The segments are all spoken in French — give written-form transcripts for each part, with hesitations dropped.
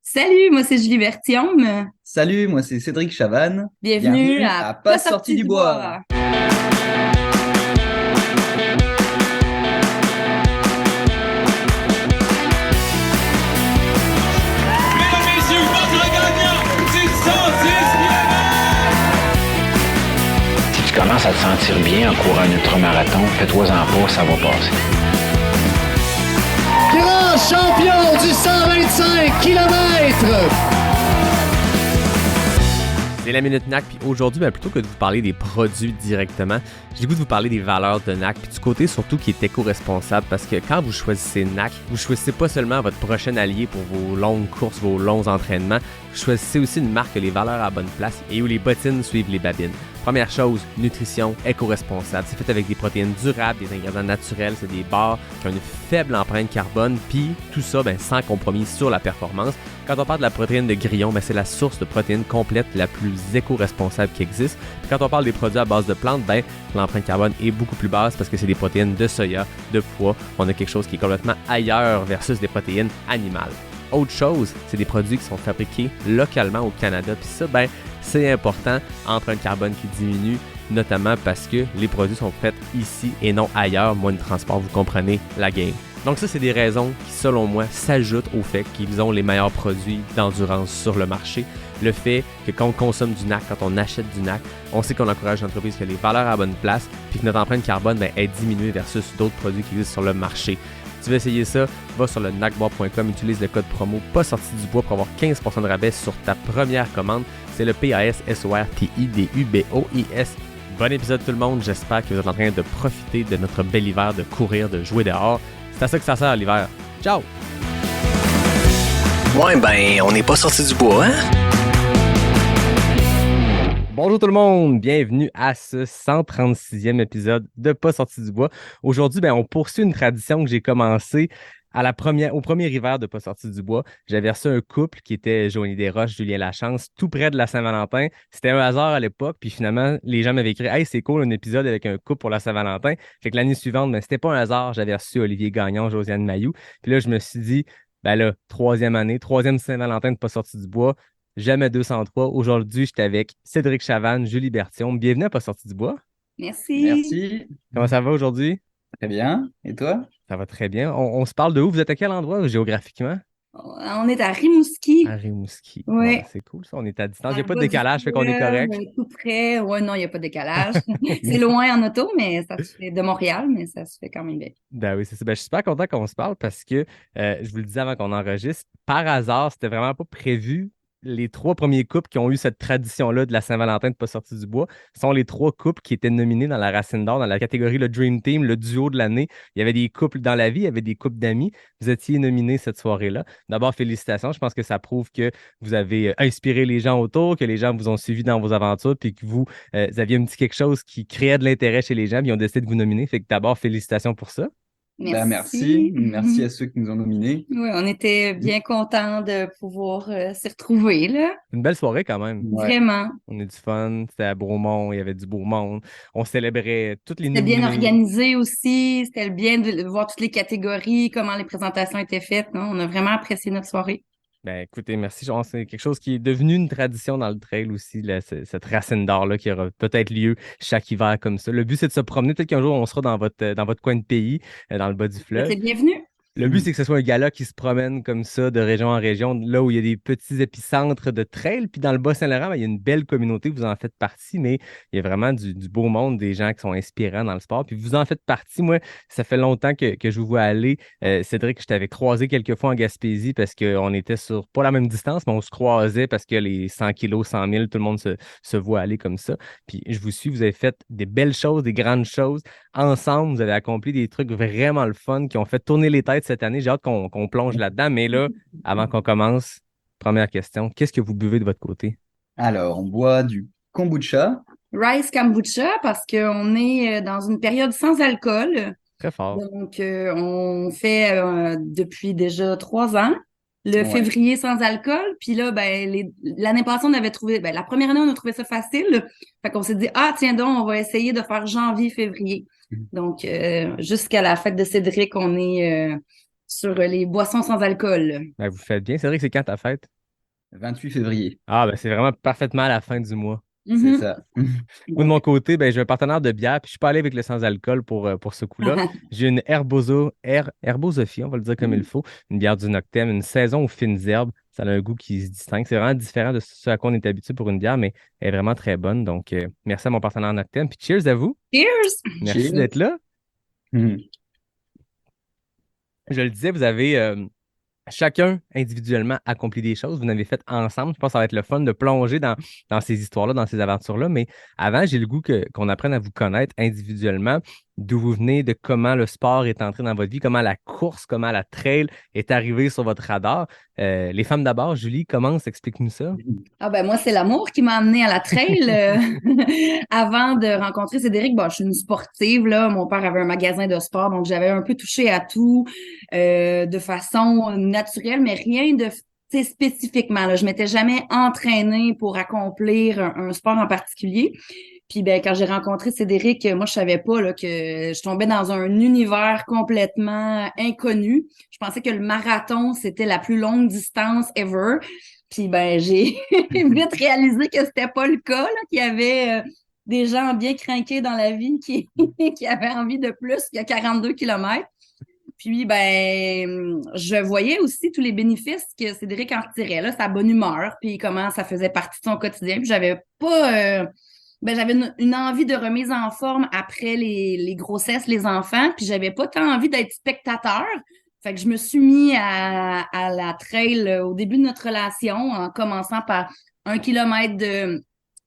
Salut, moi c'est Julie Berthiaume. Salut, moi c'est Cédric Chavannes. Bienvenue Bienvenue à à Pas Pas sorti sorti du du bois. bois. Mesdames, messieurs, votre gagnant, c'est 106 Si tu commences à te sentir bien en courant un ultramarathon, fais-toi-en pas, ça va passer. Grand champion du 125 km. C'est la Minute NAC, puis aujourd'hui, plutôt que de vous parler des produits directement, j'ai le goût de vous parler des valeurs de NAC, puis du côté surtout qui est éco-responsable, parce que quand vous choisissez NAC, vous choisissez pas seulement votre prochain allié pour vos longues courses, vos longs entraînements, vous choisissez aussi une marque qui a les valeurs à bonne place et où les bottines suivent les babines. Première chose, nutrition éco-responsable. C'est fait avec des protéines durables, des ingrédients naturels, c'est des barres qui ont une faible empreinte carbone, puis tout ça sans compromis sur la performance. Quand on parle de la protéine de grillon, c'est la source de protéines complète la plus éco-responsable qui existe. Puis quand on parle des produits à base de plantes, l'empreinte carbone est beaucoup plus basse parce que c'est des protéines de soya, de pois. On a quelque chose qui est complètement ailleurs versus des protéines animales. Autre chose, c'est des produits qui sont fabriqués localement au Canada. Puis ça, c'est important, empreinte carbone qui diminue, notamment parce que les produits sont faits ici et non ailleurs. Moyen de transport, vous comprenez la game. Donc ça, c'est des raisons qui, selon moi, s'ajoutent au fait qu'ils ont les meilleurs produits d'endurance sur le marché. Le fait que quand on consomme du NAC, quand on achète du NAC, on sait qu'on encourage l'entreprise qui a les valeurs à bonne place, puis que notre empreinte carbone est diminuée versus d'autres produits qui existent sur le marché. Si tu veux essayer ça, va sur le nacbois.com, utilise le code promo pas sorti du bois pour avoir 15% de rabais sur ta première commande. C'est le PASSORTIDUBOIS. Bon épisode tout le monde, j'espère que vous êtes en train de profiter de notre bel hiver, de courir, de jouer dehors. C'est à ça que ça sert l'hiver. Ciao! On n'est pas sorti du bois, hein? Bonjour tout le monde, bienvenue à ce 136e épisode de Pas sorti du bois. Aujourd'hui, on poursuit une tradition que j'ai commencée au premier hiver de Pas sorti du bois. J'avais reçu un couple qui était Joanie Desroches, Julien Lachance, tout près de la Saint-Valentin. C'était un hasard à l'époque, puis finalement, les gens m'avaient écrit « Hey, c'est cool, un épisode avec un couple pour la Saint-Valentin. » Fait que l'année suivante, c'était pas un hasard, j'avais reçu Olivier Gagnon, Josiane Mailloux. Puis là, je me suis dit, troisième année, troisième Saint-Valentin de Pas sorti du bois. Jamais 203. Aujourd'hui, j'étais avec Cédric Chavannes, Julie Berthiaume. Bienvenue à Pas sorti du bois. Merci. Merci. Comment ça va aujourd'hui? Très bien. Et toi? Ça va très bien. On se parle de où? Vous êtes à quel endroit géographiququement? On est à Rimouski. À Rimouski. Oui. Bon, c'est cool ça. On est à distance. Il Dans n'y a le pas de bas du décalage, fait qu'on est correct. Tout près. Ouais, non, il n'y a pas de décalage. C'est loin en auto, mais ça se fait de Montréal, mais ça se fait quand même bien. Ben oui, c'est ça. Je suis super content qu'on se parle parce que je vous le disais avant qu'on enregistre, par hasard, c'était vraiment pas prévu. Les trois premiers couples qui ont eu cette tradition-là de la Saint-Valentin de pas sortir du bois sont les trois couples qui étaient nominés dans la Racine d'Or, dans la catégorie le Dream Team, le duo de l'année. Il y avait des couples dans la vie, il y avait des couples d'amis. Vous étiez nominés cette soirée-là. D'abord, félicitations. Je pense que ça prouve que vous avez inspiré les gens autour, que les gens vous ont suivi dans vos aventures, puis que vous aviez un petit quelque chose qui créait de l'intérêt chez les gens, puis ils ont décidé de vous nominer. Fait que d'abord, félicitations pour ça. Merci. Merci à ceux qui nous ont nominés. Oui, on était bien contents de pouvoir s'y retrouver, là. Une belle soirée quand même. Ouais. Vraiment. On a du fun, c'était à Bromont, il y avait du beau monde. On célébrait toutes les C'était bien nominés. organisé aussi. C'était bien de voir toutes les catégories, comment les présentations étaient faites. Non? On a vraiment apprécié notre soirée. Écoutez, merci. Je pense que c'est quelque chose qui est devenu une tradition dans le trail aussi, là, cette racine d'or-là qui aura peut-être lieu chaque hiver comme ça. Le but, c'est de se promener. Peut-être qu'un jour, on sera dans votre coin de pays, dans le bas du fleuve. C'est bienvenu. Le but, c'est que ce soit un gala qui se promène comme ça, de région en région, là où il y a des petits épicentres de trail. Puis dans le Bas-Saint-Laurent, il y a une belle communauté, vous en faites partie, mais il y a vraiment du beau monde, des gens qui sont inspirants dans le sport. Puis vous en faites partie. Moi, ça fait longtemps que je vous vois aller. Cédric, je t'avais croisé quelques fois en Gaspésie parce qu'on était sur pas la même distance, mais on se croisait parce que les 100 kilos, 100 000, tout le monde se voit aller comme ça. Puis je vous suis, vous avez fait des belles choses, des grandes choses. Ensemble, vous avez accompli des trucs vraiment le fun qui ont fait tourner les têtes cette année. J'ai hâte qu'on plonge là-dedans. Mais là, avant qu'on commence, première question, qu'est-ce que vous buvez de votre côté? Alors, on boit du kombucha. Rice kombucha parce qu'on est dans une période sans alcool. Très fort. Donc, on fait depuis déjà 3 ans le Ouais. février sans alcool. Puis là, l'année passée, on avait trouvé, la première année, on a trouvé ça facile. Fait qu'on s'est dit, ah, tiens donc, on va essayer de faire janvier-février. Donc, jusqu'à la fête de Cédric, on est sur les boissons sans alcool. Ben, vous faites bien. Cédric, c'est quand ta fête? 28 février, Ah, ben c'est vraiment parfaitement à la fin du mois. c'est Mhm. ça. Moi, de mon côté, ben, j'ai un partenaire de bière, puis je suis pas allé avec le sans-alcool pour ce coup-là. J'ai une Herbosophie, on va le dire comme il faut, une bière du Noctem, une saison aux fines herbes. Ça a un goût qui se distingue. C'est vraiment différent de ce à quoi on est habitué pour une bière, mais elle est vraiment très bonne. Donc, merci à mon partenaire Noctem. Puis cheers à vous. Cheers! Merci Cheers. d'être là. Mhm. Je le disais, vous avez chacun individuellement accompli des choses. Vous en avez fait ensemble. Je pense que ça va être le fun de plonger dans ces histoires-là, dans ces aventures-là. Mais avant, j'ai le goût qu'on apprenne à vous connaître individuellement, d'où vous venez, de comment le sport est entré dans votre vie, comment la course, comment la trail est arrivée sur votre radar. Les femmes d'abord, Julie, commence, explique-nous ça. Ah ben moi, c'est l'amour qui m'a amenée à la trail. Avant de rencontrer Cédric, bon, je suis une sportive, là. Mon père avait un magasin de sport, donc j'avais un peu touché à tout de façon naturelle, mais rien de tu sais, spécifiquement. Là. Je m'étais jamais entraînée pour accomplir un sport en particulier. Puis ben quand j'ai rencontré Cédric, moi je savais pas là, que je tombais dans un univers complètement inconnu. Je pensais que le marathon, c'était la plus longue distance ever. Puis ben j'ai vite réalisé que c'était pas le cas, là, qu'il y avait des gens bien crinqués dans la vie qui avaient envie de plus que 42 kilomètres. Puis, ben, je voyais aussi tous les bénéfices que Cédric en retirait, là, sa bonne humeur, puis comment ça faisait partie de son quotidien. Puis, j'avais pas... j'avais une envie de remise en forme après les grossesses, les enfants, puis j'avais pas tant envie d'être spectateur. Fait que je me suis mis à la trail au début de notre relation, en commençant par 1 kilomètre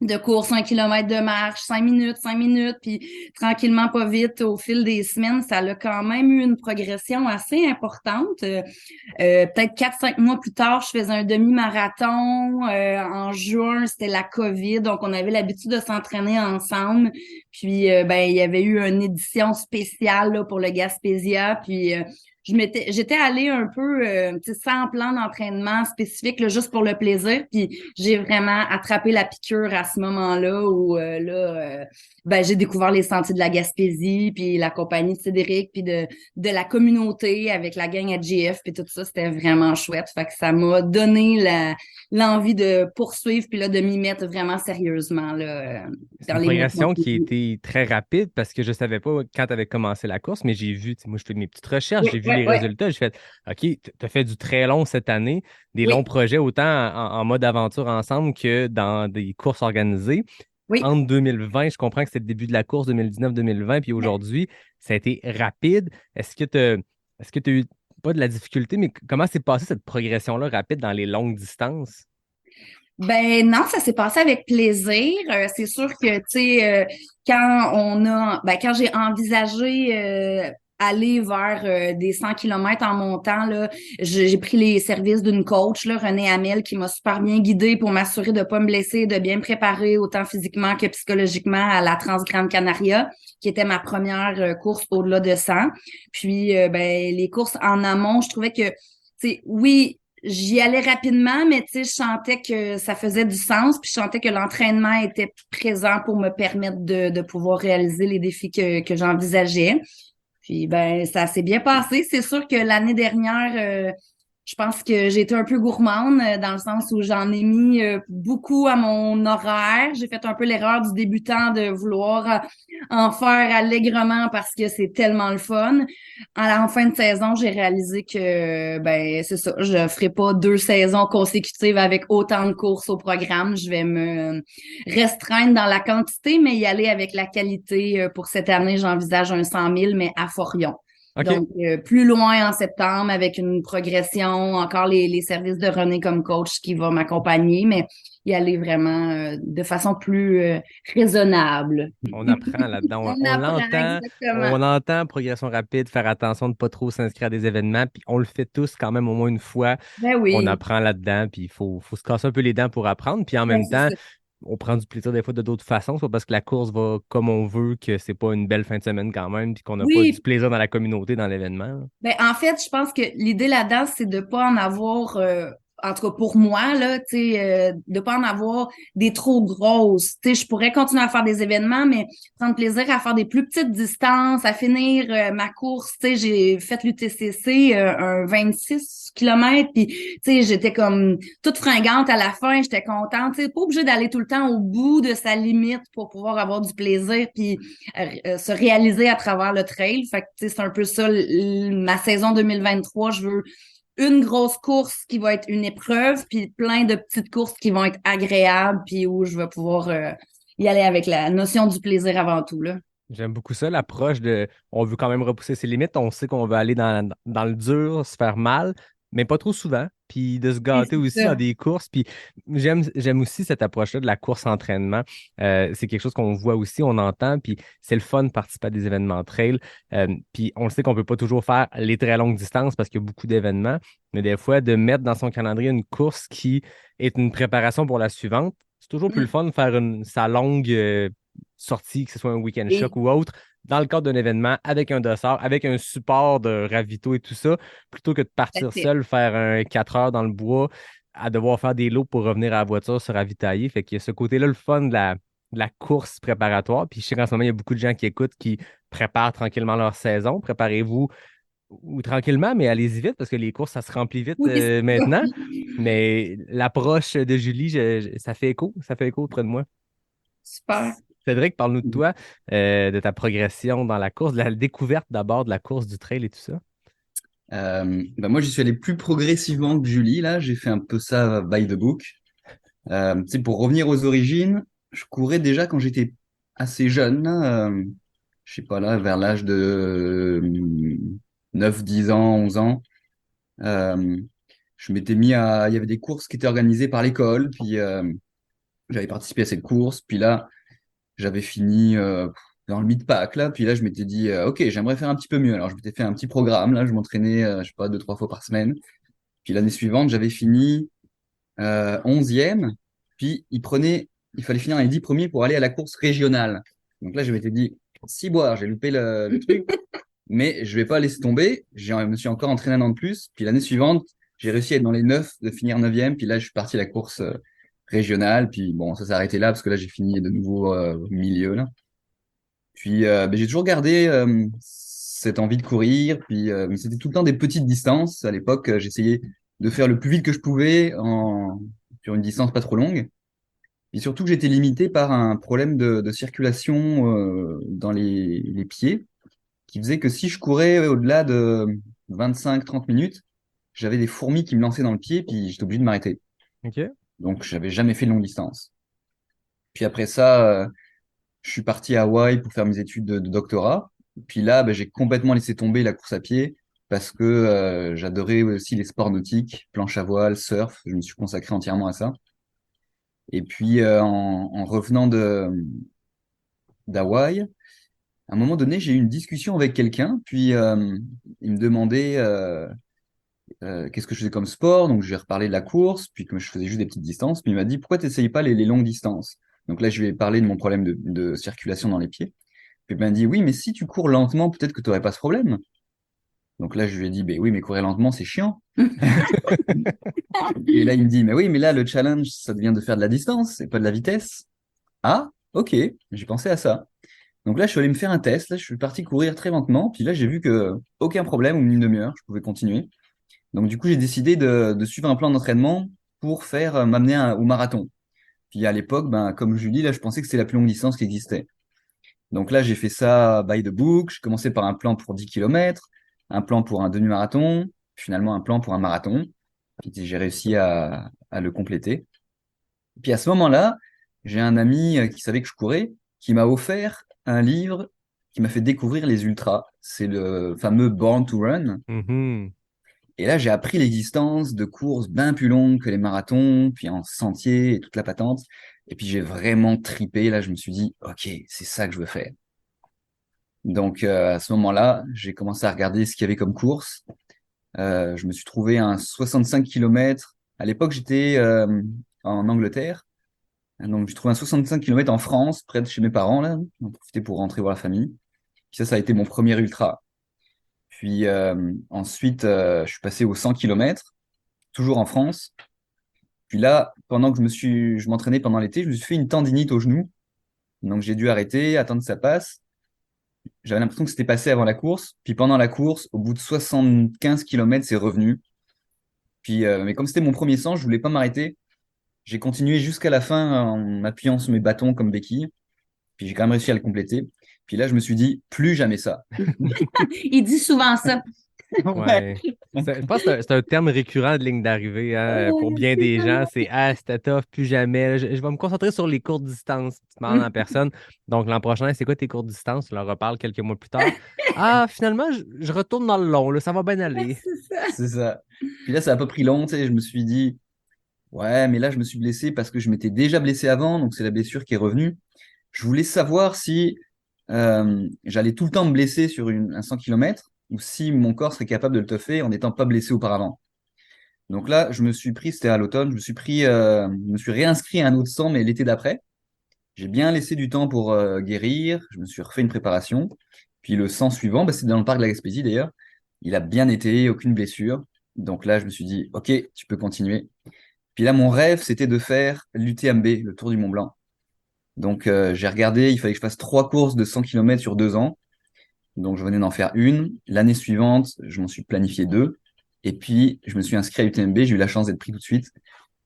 de course, 1 kilomètre de marche, 5 minutes, puis tranquillement, pas vite, au fil des semaines, ça a quand même eu une progression assez importante. Peut-être 4-5 mois plus tard, je faisais un demi-marathon. En juin, c'était la COVID, donc on avait l'habitude de s'entraîner ensemble. Puis, ben, il y avait eu une édition spéciale là, pour le Gaspésia, puis... j'étais allée un peu sans plan d'entraînement spécifique, là, juste pour le plaisir. Puis j'ai vraiment attrapé la piqûre à ce moment-là où j'ai découvert les sentiers de la Gaspésie, puis la compagnie de Cédric, puis de la communauté avec la gang à GF, puis tout ça, c'était vraiment chouette. Fait que ça m'a donné l'envie de poursuivre, puis là, de m'y mettre vraiment sérieusement là, C'est dans une les progression mois qui a été très rapide parce que je ne savais pas quand tu avais commencé la course, mais j'ai vu, moi je fais mes petites recherches, j'ai vu les résultats, j'ai fait OK, tu as fait du très long cette année, des longs projets autant en mode aventure ensemble que dans des courses organisées. Oui. Entre 2020, je comprends que c'était le début de la course 2019-2020, puis aujourd'hui, ça a été rapide. Est-ce que tu as eu pas de la difficulté, mais comment s'est passée cette progression-là rapide dans les longues distances? Ben non, ça s'est passé avec plaisir. C'est sûr que, tu sais, quand j'ai envisagé aller vers des 100 kilomètres en montant, là, j'ai pris les services d'une coach, là, Renée Hamel, qui m'a super bien guidée pour m'assurer de pas me blesser, de bien me préparer autant physiquement que psychologiquement à la Transgrande Canaria, qui était ma première course au-delà de 100. Puis, les courses en amont, je trouvais que, tu sais, oui, j'y allais rapidement, mais tu sais, je sentais que ça faisait du sens, puis je sentais que l'entraînement était présent pour me permettre de pouvoir réaliser les défis que j'envisageais. Puis ben ça s'est bien passé. C'est sûr que l'année dernière, je pense que j'ai été un peu gourmande dans le sens où j'en ai mis beaucoup à mon horaire. J'ai fait un peu l'erreur du débutant de vouloir en faire allègrement parce que c'est tellement le fun. En fin de saison, j'ai réalisé que c'est ça, je ferai pas 2 saisons consécutives avec autant de courses au programme. Je vais me restreindre dans la quantité, mais y aller avec la qualité. Pour cette année, j'envisage un 100 000, mais à Forion. Okay. Donc, plus loin en septembre avec une progression, encore les services de René comme coach qui va m'accompagner, mais y aller vraiment de façon plus raisonnable. On apprend là-dedans. On entend progression rapide, faire attention de ne pas trop s'inscrire à des événements, puis on le fait tous quand même au moins une fois. Ben oui. On apprend là-dedans, puis il faut se casser un peu les dents pour apprendre, puis en même temps... On prend du plaisir des fois de d'autres façons, soit parce que la course va comme on veut, que c'est pas une belle fin de semaine quand même, puis qu'on n'a pas du plaisir dans la communauté, dans l'événement. Ben, en fait, je pense que l'idée là-dedans, c'est de pas en avoir en tout cas pour moi, là, tu sais, de pas en avoir des trop grosses. Tu sais, je pourrais continuer à faire des événements, mais prendre plaisir à faire des plus petites distances, à finir ma course. Tu sais, j'ai fait l'UTCC, un 26 kilomètres, puis tu sais, j'étais comme toute fringante à la fin, j'étais contente. Tu sais, pas obligée d'aller tout le temps au bout de sa limite pour pouvoir avoir du plaisir, puis se réaliser à travers le trail. Fait que, tu sais, c'est un peu ça, ma saison 2023, je veux une grosse course qui va être une épreuve, puis plein de petites courses qui vont être agréables, puis où je vais pouvoir y aller avec la notion du plaisir avant tout, là. J'aime beaucoup ça, l'approche de on veut quand même repousser ses limites, on sait qu'on veut aller dans le dur, se faire mal, mais pas trop souvent, puis de se Et gâter c'est aussi dans ça. des courses. Puis j'aime aussi cette approche-là de la course-entraînement. C'est quelque chose qu'on voit aussi, on entend, puis c'est le fun de participer à des événements trail. Puis on le sait qu'on ne peut pas toujours faire les très longues distances parce qu'il y a beaucoup d'événements, mais des fois, de mettre dans son calendrier une course qui est une préparation pour la suivante, c'est toujours plus le Mm. fun de faire sa longue sortie, que ce soit un week-end Et choc ou autre, dans le cadre d'un événement, avec un dossard, avec un support de ravito et tout ça, plutôt que de that's partir it. seul, faire un 4 heures dans le bois, à devoir faire des lots pour revenir à la voiture, se ravitailler. Fait qu'il y a ce côté-là, le fun de la course préparatoire. Puis je sais qu'en ce moment, il y a beaucoup de gens qui écoutent, qui préparent tranquillement leur saison. Préparez-vous ou tranquillement, mais allez-y vite parce que les courses, ça se remplit vite Oui, c'est ça. maintenant. Mais l'approche de Julie, ça fait écho auprès de moi. Super. Cédric, parle-nous de toi, de ta progression dans la course, de la découverte d'abord de la course du trail et tout ça. Moi, j'y suis allé plus progressivement que Julie, là. J'ai fait un peu ça by the book. Tu sais, pour revenir aux origines, je courais déjà quand j'étais assez jeune, là, je sais pas, là, vers l'âge de 9, 10 ans, 11 ans. Euh, je m'étais mis à... Il y avait des courses qui étaient organisées par l'école, puis j'avais participé à cette course, puis là, j'avais fini dans le mid-pack, là, puis là, je m'étais dit, OK, j'aimerais faire un petit peu mieux. Alors, je m'étais fait un petit programme, là, je m'entraînais, je sais pas, 2, 3 fois par semaine. Puis l'année suivante, j'avais fini 11e, puis il fallait finir les 10 premiers pour aller à la course régionale. Donc là, je m'étais dit, si boire, j'ai loupé le truc, mais je vais pas laisser tomber. Je me suis encore entraîné un an de plus. Puis l'année suivante, j'ai réussi à être dans les 9, de finir 9e. Puis là, je suis parti à la course régionale. Puis bon, ça s'est arrêté là parce que là, j'ai fini de nouveau au milieu, là. Puis j'ai toujours gardé cette envie de courir. Puis mais c'était tout le temps des petites distances. À l'époque, j'essayais de faire le plus vite que je pouvais sur une distance pas trop longue. Et surtout que j'étais limité par un problème de circulation dans les pieds, qui faisait que si je courais au-delà de 25-30 minutes, j'avais des fourmis qui me lançaient dans le pied, puis j'étais obligé de m'arrêter. OK? Donc, j'avais jamais fait de longue distance. Puis après ça, je suis parti à Hawaï pour faire mes études de doctorat. Puis là, j'ai complètement laissé tomber la course à pied parce que j'adorais aussi les sports nautiques, planche à voile, surf. Je me suis consacré entièrement à ça. Et puis, en revenant d'Hawaï, à un moment donné, j'ai eu une discussion avec quelqu'un, puis il me demandait qu'est-ce que je faisais comme sport. Donc, je lui ai reparlé de la course, puis que je faisais juste des petites distances. Puis il m'a dit, pourquoi tu n'essayes pas les longues distances? Donc là, je lui ai parlé de mon problème de circulation dans les pieds. Puis il m'a dit, oui, mais si tu cours lentement, peut-être que tu n'aurais pas ce problème. Donc là, je lui ai dit, ben oui, mais courir lentement, c'est chiant. Et là, il me dit, mais oui, mais là, le challenge, ça devient de faire de la distance et pas de la vitesse. Ah, ok, j'ai pensé à ça. Donc là, je suis allé me faire un test. Là, je suis parti courir très lentement. Puis là, j'ai vu que aucun problème, au bout d'une demi-heure, je pouvais continuer. Donc du coup, j'ai décidé de suivre un plan d'entraînement pour faire m'amener au marathon. Puis à l'époque, comme Julie, là, je pensais que c'était la plus longue distance qui existait. Donc là, j'ai fait ça by the book. J'ai commencé par un plan pour 10 km, un plan pour un demi-marathon, finalement un plan pour un marathon. Puis j'ai réussi à le compléter. Puis à ce moment-là, j'ai un ami qui savait que je courais, qui m'a offert un livre qui m'a fait découvrir les ultras. C'est le fameux Born to Run. Mhm. Et là, j'ai appris l'existence de courses bien plus longues que les marathons, puis en sentier et toute la patente. Et puis j'ai vraiment tripé. Là, je me suis dit, OK, c'est ça que je veux faire. Donc à ce moment-là, j'ai commencé à regarder ce qu'il y avait comme course. Je me suis trouvé un 65 km. À l'époque, j'étais en Angleterre. Donc j'ai trouvé un 65 km en France, près de chez mes parents, là. J'en profité pour rentrer voir la famille. Puis ça a été mon premier ultra. Puis ensuite, je suis passé aux 100 km, toujours en France. Puis là, pendant que je m'entraînais pendant l'été, je me suis fait une tendinite au genou. Donc j'ai dû arrêter, attendre que ça passe. J'avais l'impression que c'était passé avant la course. Puis pendant la course, au bout de 75 km, c'est revenu. Puis, mais comme c'était mon premier 100, je voulais pas m'arrêter. J'ai continué jusqu'à la fin en m'appuyant sur mes bâtons comme béquille. Puis j'ai quand même réussi à le compléter. Puis là, je me suis dit, plus jamais ça. Il dit souvent ça. Ouais. Je pense que c'est un terme récurrent de ligne d'arrivée hein, pour bien des gens. C'est Ah, c'était tough, plus jamais. Je vais me concentrer sur les courtes distances. Tu demandes en personne. Donc, l'an prochain, c'est quoi tes courtes distances? Tu leur reparles quelques mois plus tard. Ah, finalement, je retourne dans le long. Là, ça va bien aller. C'est ça. C'est ça. Puis là, ça a pas pris long. Tu sais, je me suis dit, ouais, mais là, je me suis blessé parce que je m'étais déjà blessé avant. Donc, c'est la blessure qui est revenue. Je voulais savoir si j'allais tout le temps me blesser sur un 100 km ou si mon corps serait capable de le toffer en n'étant pas blessé auparavant. Donc là, je me suis pris, c'était à l'automne, je me suis réinscrit à un autre 100, mais l'été d'après. J'ai bien laissé du temps pour guérir, je me suis refait une préparation. Puis le 100 suivant, bah, c'est dans le parc de la Gaspésie d'ailleurs. Il a bien été, aucune blessure. Donc là, je me suis dit, OK, tu peux continuer. Puis là, mon rêve, c'était de faire l'UTMB, le Tour du Mont Blanc. Donc j'ai regardé, il fallait que je fasse 3 courses de 100 km sur 2 ans. Donc, je venais d'en faire une. L'année suivante, je m'en suis planifié 2. Et puis, je me suis inscrit à UTMB. J'ai eu la chance d'être pris tout de suite.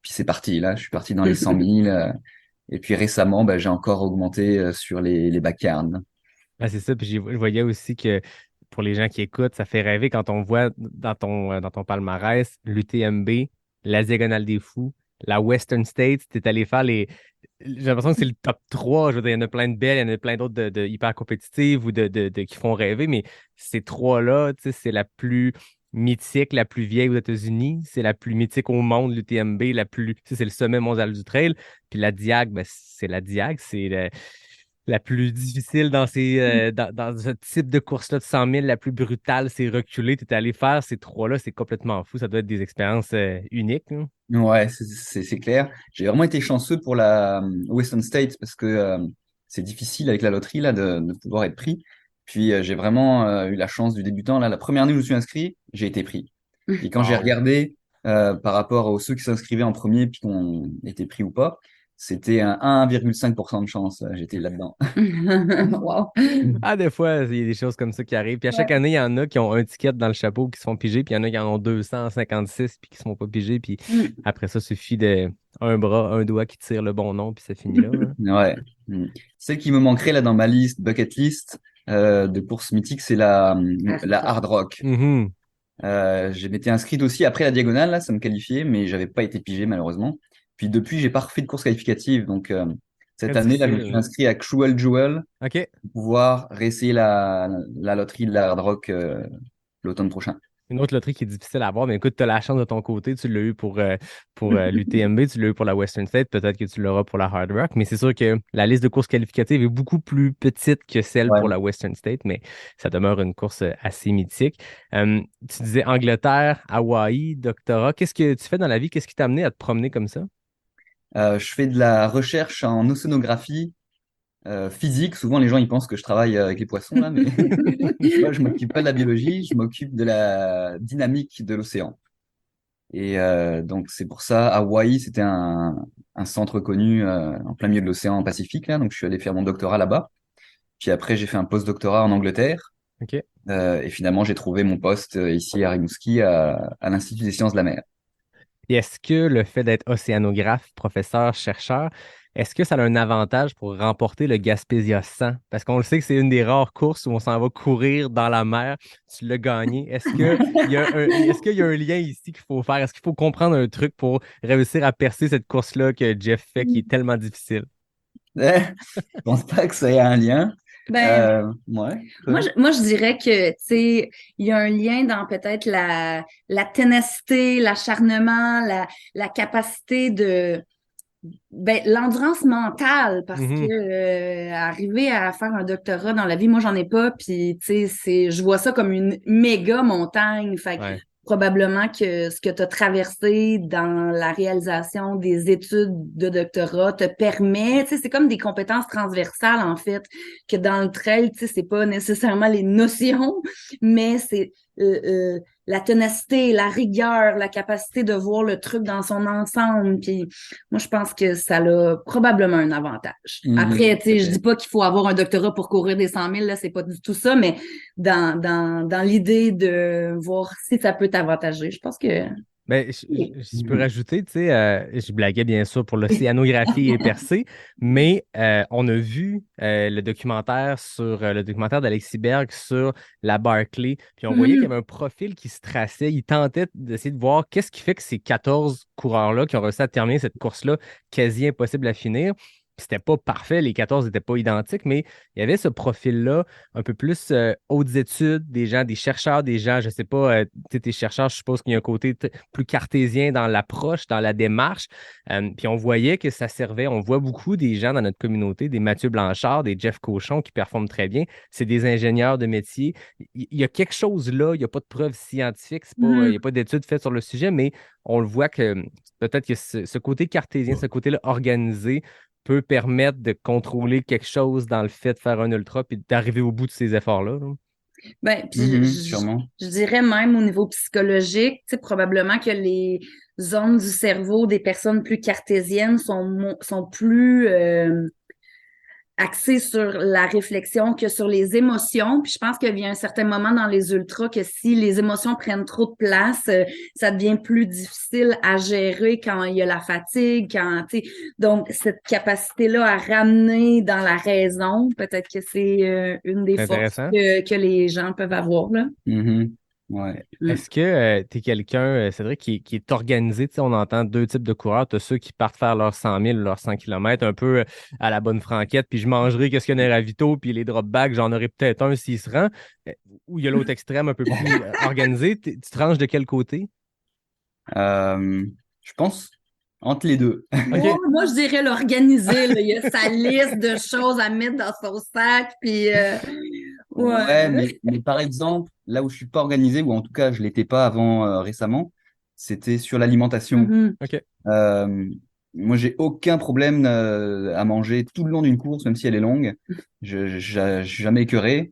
Puis, c'est parti. Là, je suis parti dans les 100 000. Et puis, récemment, bah, j'ai encore augmenté sur les backcards. Ah, c'est ça. Puis je voyais aussi que pour les gens qui écoutent, ça fait rêver quand on voit dans ton palmarès l'UTMB, la Diagonale des Fous, la Western States. Tu es allé faire les. J'ai l'impression que c'est le top 3. Je veux dire, il y en a plein de belles, il y en a plein d'autres de hyper compétitives ou qui font rêver, mais ces trois-là, tu sais, c'est la plus mythique, la plus vieille aux États-Unis, c'est la plus mythique au monde, l'UTMB, tu sais, c'est le sommet mondial du trail. Puis la Diag, ben, c'est la Diag, c'est la plus difficile dans ce type de course-là de 100 000, la plus brutale, c'est reculer. Tu es allé faire ces trois-là, c'est complètement fou. Ça doit être des expériences uniques. Hein. Ouais, c'est clair. J'ai vraiment été chanceux pour la Western States parce que c'est difficile avec la loterie là de pouvoir être pris. Puis j'ai vraiment eu la chance du débutant. Là, la première année où je me suis inscrit, j'ai été pris. Et quand j'ai Wow. regardé par rapport aux ceux qui s'inscrivaient en premier puis qu'on était pris ou pas, c'était un 1,5% de chance. J'étais là-dedans. Wow. Ah, des fois, il y a des choses comme ça qui arrivent. Puis à chaque Ouais. année, il y en a qui ont un ticket dans le chapeau qui se font piger, puis il y en a qui en ont 256 puis qui se font pas piger. Puis Mm. après ça, il suffit de un bras, un doigt qui tire le bon nom, puis ça finit là. Hein. Ouais. Mm. Celle qui me manquerait là dans ma liste, bucket list de courses mythiques, c'est la hard rock. Mhm. Je m'étais inscrite aussi après la diagonale, là, ça me qualifiait, mais j'avais pas été pigé malheureusement. Puis depuis, j'ai pas refait de course qualificative. Donc Très cette année, là, je me difficile. suis inscrit à Cruel Jewel OK. pour pouvoir réessayer la loterie de la hard rock l'automne prochain. Une autre loterie qui est difficile à avoir, mais écoute, tu as la chance de ton côté. Tu l'as eu pour l'UTMB, tu l'as eu pour la Western State, peut-être que tu l'auras pour la Hard Rock, mais c'est sûr que la liste de courses qualificatives est beaucoup plus petite que celle Ouais. pour la Western State, mais ça demeure une course assez mythique. Tu disais Angleterre, Hawaï, doctorat. Qu'est-ce que tu fais dans la vie? Qu'est-ce qui t'a amené à te promener comme ça? Je fais de la recherche en océanographie physique. Souvent, les gens ils pensent que je travaille avec les poissons là, mais moi, je m'occupe pas de la biologie, je m'occupe de la dynamique de l'océan. Et donc c'est pour ça, Hawaï, c'était un centre connu en plein milieu de l'océan Pacifique là, donc je suis allé faire mon doctorat là-bas. Puis après, j'ai fait un post-doctorat en Angleterre. OK. Et finalement, j'ai trouvé mon poste ici à Rimouski à l'Institut des sciences de la mer. Et est-ce que le fait d'être océanographe, professeur, chercheur, est-ce que ça a un avantage pour remporter le Gaspésia 100? Parce qu'on le sait que c'est une des rares courses où on s'en va courir dans la mer. Tu l'as gagné. Est-ce qu'il y a un lien ici qu'il faut faire? Est-ce qu'il faut comprendre un truc pour réussir à percer cette course-là que Jeff fait qui est tellement difficile? Je pense pas que ça ait un lien. Ben, Ouais. moi, je dirais que, tu sais, il y a un lien dans peut-être la ténacité, l'acharnement, la capacité l'endurance mentale, parce que Mhm. arriver à faire un doctorat dans la vie, moi, j'en ai pas, puis, tu sais, je vois ça comme une méga montagne. Fait que Ouais. probablement que ce que tu as traversé dans la réalisation des études de doctorat te permet, tu sais, c'est comme des compétences transversales, en fait, que dans le trail, tu sais, c'est pas nécessairement les notions, mais c'est la ténacité, la rigueur, la capacité de voir le truc dans son ensemble. Puis moi, je pense que ça a probablement un avantage. Après, tu sais, je dis pas qu'il faut avoir un doctorat pour courir des 100 000, là, c'est pas du tout ça, mais dans l'idée de voir si ça peut t'avantager, je pense que... Ben, je peux rajouter, tu sais, je blaguais bien sûr pour l'océanographie et percée, mais on a vu le documentaire d'Alexis Berg sur la Barclay, puis on voyait qu'il y avait un profil qui se traçait. Il tentait d'essayer de voir qu'est-ce qui fait que ces 14 coureurs-là qui ont réussi à terminer cette course-là quasi impossible à finir. C'était pas parfait, les 14 n'étaient pas identiques, mais il y avait ce profil-là, un peu plus hautes études, des gens, des chercheurs, des gens, je sais pas, tu sais, tes chercheurs, je suppose qu'il y a un côté plus cartésien dans l'approche, dans la démarche. Puis on voyait que ça servait, on voit beaucoup des gens dans notre communauté, des Mathieu Blanchard, des Jeff Cochon qui performent très bien. C'est des ingénieurs de métier. Il y a quelque chose là, il n'y a pas de preuves scientifiques, c'est pas, il n'y a pas d'études faites sur le sujet, mais on le voit que peut-être que ce côté cartésien, ce côté-là organisé, peut permettre de contrôler quelque chose dans le fait de faire un ultra puis d'arriver au bout de ces efforts-là. Là. Ben, puis sûrement. Je dirais même au niveau psychologique, tu sais, probablement que les zones du cerveau des personnes plus cartésiennes sont plus axé sur la réflexion que sur les émotions. Puis je pense qu'il y a un certain moment dans les ultras que si les émotions prennent trop de place, ça devient plus difficile à gérer quand il y a la fatigue, donc cette capacité-là à ramener dans la raison, peut-être que c'est une des forces que les gens peuvent avoir, là. Ouais. Est-ce que tu es quelqu'un, Cédric, qui est organisé? On entend deux types de coureurs. Tu as ceux qui partent faire leurs 100 000, leurs 100 km, un peu à la bonne franquette, puis je mangerai qu'est-ce qu'il y a dans les ravitaux, puis les drop bags, j'en aurai peut-être un s'il se rend. Ou il y a l'autre extrême un peu plus organisé. Tu te ranges de quel côté? Je pense entre les deux. Okay. Moi, je dirais l'organiser. Il y a sa liste de choses à mettre dans son sac, puis... Ouais, mais par exemple, là où je suis pas organisé, ou en tout cas je l'étais pas avant récemment, c'était sur l'alimentation. Okay. Moi, j'ai aucun problème à manger tout le long d'une course, même si elle est longue. Je suis jamais écœuré.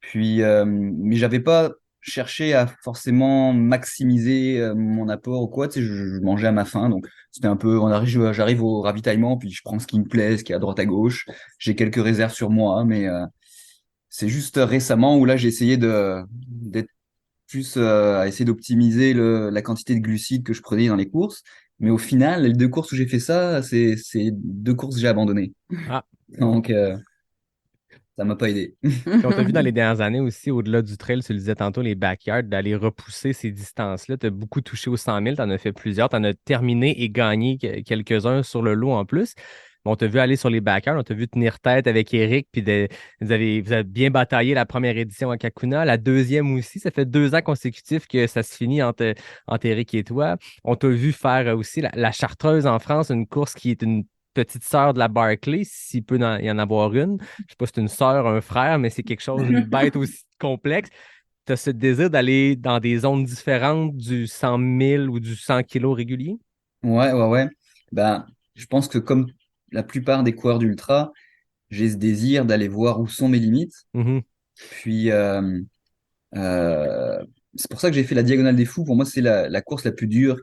Puis, mais j'avais pas cherché à forcément maximiser mon apport ou quoi. Tu sais, je mangeais à ma faim, donc c'était un peu. J'arrive au ravitaillement, puis je prends ce qui me plaît, ce qui est à droite à gauche. J'ai quelques réserves sur moi, mais c'est juste récemment où là j'ai essayé d'être plus à essayer d'optimiser la quantité de glucides que je prenais dans les courses. Mais au final, les deux courses où j'ai fait ça, c'est deux courses que j'ai abandonnées. Ah. Donc ça m'a pas aidé. Puis on t'a vu dans les dernières années aussi, au-delà du trail, tu le disais tantôt, les backyards, d'aller repousser ces distances-là. Tu as beaucoup touché aux 100 000, tu en as fait plusieurs, tu en as terminé et gagné quelques-uns sur le lot en plus. On t'a vu aller sur les backers, on t'a vu tenir tête avec Eric, puis vous avez bien bataillé la première édition à Kakuna, la deuxième aussi. Ça fait 2 ans consécutifs que ça se finit entre Eric et toi. On t'a vu faire aussi la Chartreuse en France, une course qui est une petite sœur de la Barclay, s'il peut y en avoir une. Je ne sais pas si c'est une sœur, un frère, mais c'est quelque chose, une bête aussi complexe. Tu as ce désir d'aller dans des zones différentes du 100 000 ou du 100 kilos régulier? Ouais. Ben, je pense que comme la plupart des coureurs d'ultra, j'ai ce désir d'aller voir où sont mes limites. Puis, c'est pour ça que j'ai fait la Diagonale des Fous. Pour moi, c'est la course la plus dure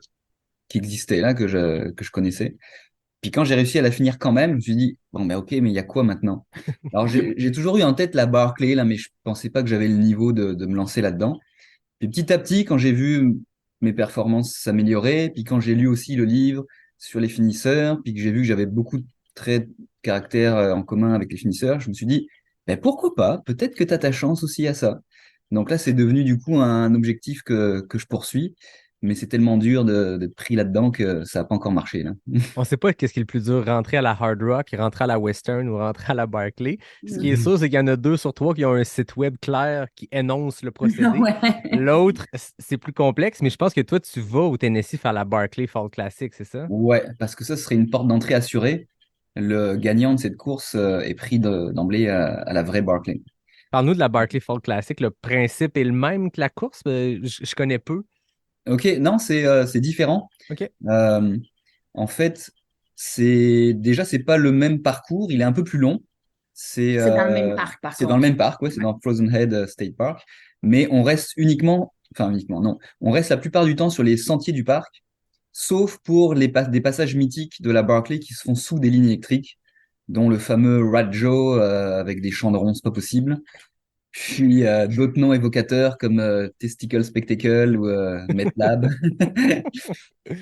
qui existait là, que je connaissais. Puis quand j'ai réussi à la finir quand même, je me suis dit, bon, ben ok, mais il y a quoi maintenant? Alors, j'ai toujours eu en tête la Barclay, là, mais je pensais pas que j'avais le niveau de me lancer là-dedans. Puis petit à petit, quand j'ai vu mes performances s'améliorer, puis quand j'ai lu aussi le livre sur les finisseurs, puis que j'ai vu que j'avais beaucoup de traits de caractère en commun avec les finisseurs, je me suis dit, ben pourquoi pas? Peut-être que tu as ta chance aussi à ça. Donc là, c'est devenu du coup un objectif que je poursuis, mais c'est tellement dur d'être pris là-dedans que ça n'a pas encore marché, là. On ne sait pas qu'est-ce qui est le plus dur, rentrer à la Hard Rock, rentrer à la Western ou rentrer à la Barclay. Ce qui est sûr, c'est qu'il y en a 2 sur 3 qui ont un site web clair qui énonce le procédé. Ouais. L'autre, c'est plus complexe, mais je pense que toi, tu vas au Tennessee faire la Barclay Fall Classic, c'est ça? Ouais, parce que ça serait une porte d'entrée assurée. Le gagnant de cette course est pris d'emblée à la vraie Barclay. Parle-nous de la Barclay Fall Classic. Le principe est le même que la course? Je connais peu. Ok, non, c'est différent. OK. En fait, c'est pas le même parcours, il est un peu plus long. C'est dans le même parc, par C'est contre. dans le même parc, ouais, c'est dans Frozen Head State Park, mais on reste uniquement enfin uniquement, non. On reste la plupart du temps sur les sentiers du parc, sauf pour des passages mythiques de la Barclay qui se font sous des lignes électriques, dont le fameux Rajo avec des champs de ronces pas possibles. Puis d'autres noms évocateurs comme Testicle Spectacle ou MetLab.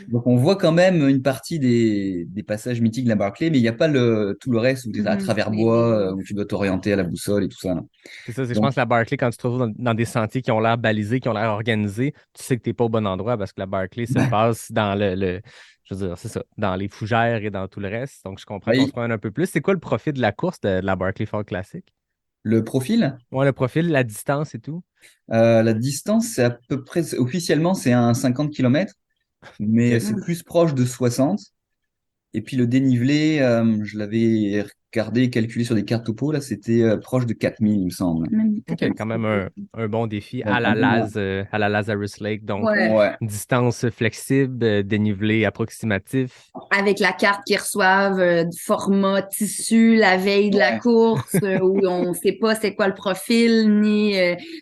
Donc on voit quand même une partie des passages mythiques de la Barclay, mais il n'y a pas tout le reste où tu es à travers bois, où tu dois t'orienter à la boussole et tout ça. Là. C'est ça, je Donc, pense que la Barclay, quand tu te retrouves dans des sentiers qui ont l'air balisés, qui ont l'air organisés, tu sais que tu n'es pas au bon endroit parce que la Barclay se passe dans je veux dire, c'est ça, dans les fougères et dans tout le reste. Donc je comprends qu'on se prenne un peu plus. C'est quoi le profil de la course de la Barclay Fall Classic? le profil, Ouais, le profil, la distance et tout. la distance, c'est à peu près, officiellement, c'est un 50 km, mais Ok. c'est plus proche de 60. Et puis le dénivelé, je l'avais regardé et calculé sur des cartes topo, là, c'était proche de 4000, il me semble. OK, quand même un bon défi Donc, un bon- à la Lazarus Lake. Donc, Ouais. Ouais, distance flexible, dénivelé approximatif. Avec la carte qu'ils reçoivent, du format tissu la veille de la Ouais. course, où on sait pas c'est quoi le profil, ni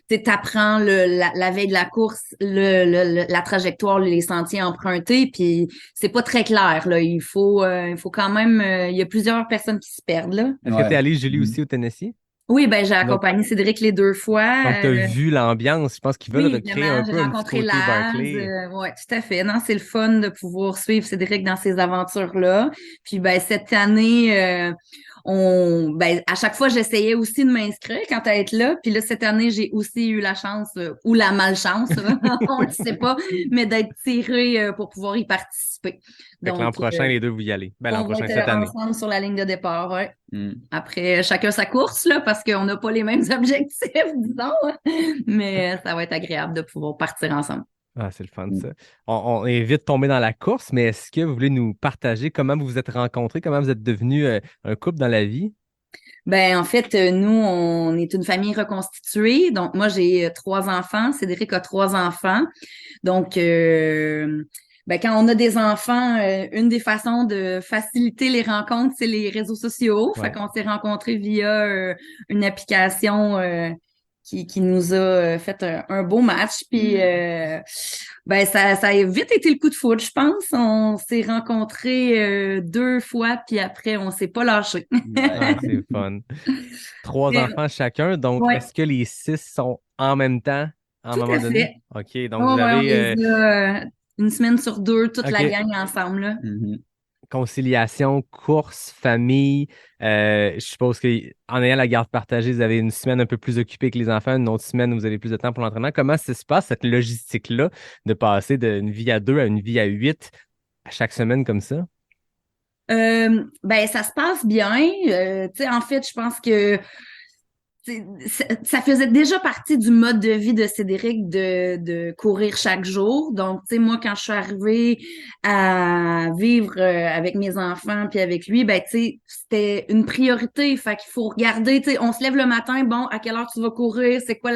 tu t'apprends la veille de la course la trajectoire, les sentiers empruntés, puis c'est pas très clair là. Il faut quand même, il y a plusieurs personnes qui se perdent là. Est-ce que tu es ouais. allé, Julie, aussi au Tennessee? Oui, ben j'ai Donc, accompagné Cédric les 2 fois. donc tu as vu l'ambiance. Je pense qu'ils veulent Oui, recréer évidemment, un j'ai peu un petit rencontré côté Laz. Barclay. Ouais, tout à fait. Non, c'est le fun de pouvoir suivre Cédric dans ces aventures-là. Puis ben cette année, à chaque fois j'essayais aussi de m'inscrire quand à être là. Puis là cette année j'ai aussi eu la chance ou la malchance, on le sait pas, mais d'être tirée pour pouvoir y participer. Fait que l'an Donc prochain, les deux, vous y allez. Ben, l'an on va prochain, être cette année. ensemble sur la ligne de départ. Ouais. Mm. Après, chacun sa course, là, parce qu'on n'a pas les mêmes objectifs, disons. Mais ça va être agréable de pouvoir partir ensemble. Ah, c'est le fun, Mm. ça. On est vite tombé dans la course, mais est-ce que vous voulez nous partager comment vous vous êtes rencontrés, comment vous êtes devenus un couple dans la vie? Ben, en fait, nous, on est une famille reconstituée. Donc, moi, j'ai 3 enfants. Cédric a 3 enfants. Donc, ben, quand on a des enfants, une des façons de faciliter les rencontres, c'est les réseaux sociaux. Fait Ouais. qu'on s'est rencontrés via une application qui nous a fait un beau match. Puis, ben, ça a vite été le coup de foudre, je pense. On s'est rencontrés 2 fois, puis après, on s'est pas lâchés. Ah, c'est le fun. 3 Mais, enfants chacun, donc ouais, est-ce que les 6 sont en même temps à un tout moment à donné? fait. OK, donc Ouais, vous ouais, on avez les a une semaine sur 2, toute la OK, gang ensemble, là. Mhm. conciliation, course, famille. Je suppose qu'en ayant la garde partagée, vous avez une semaine un peu plus occupée que les enfants, une autre semaine où vous avez plus de temps pour l'entraînement. Comment ça se passe, cette logistique-là, de passer d'une vie à 2 à une vie à 8 à chaque semaine comme ça? Ben, ça se passe bien. Tu sais, en fait, je pense que ça faisait déjà partie du mode de vie de Cédric de courir chaque jour. Donc, tu sais, moi, quand je suis arrivée à vivre avec mes enfants puis avec lui, ben, tu sais, c'était une priorité. Fait qu'il faut regarder, tu sais, on se lève le matin, bon, à quelle heure tu vas courir, c'est quoi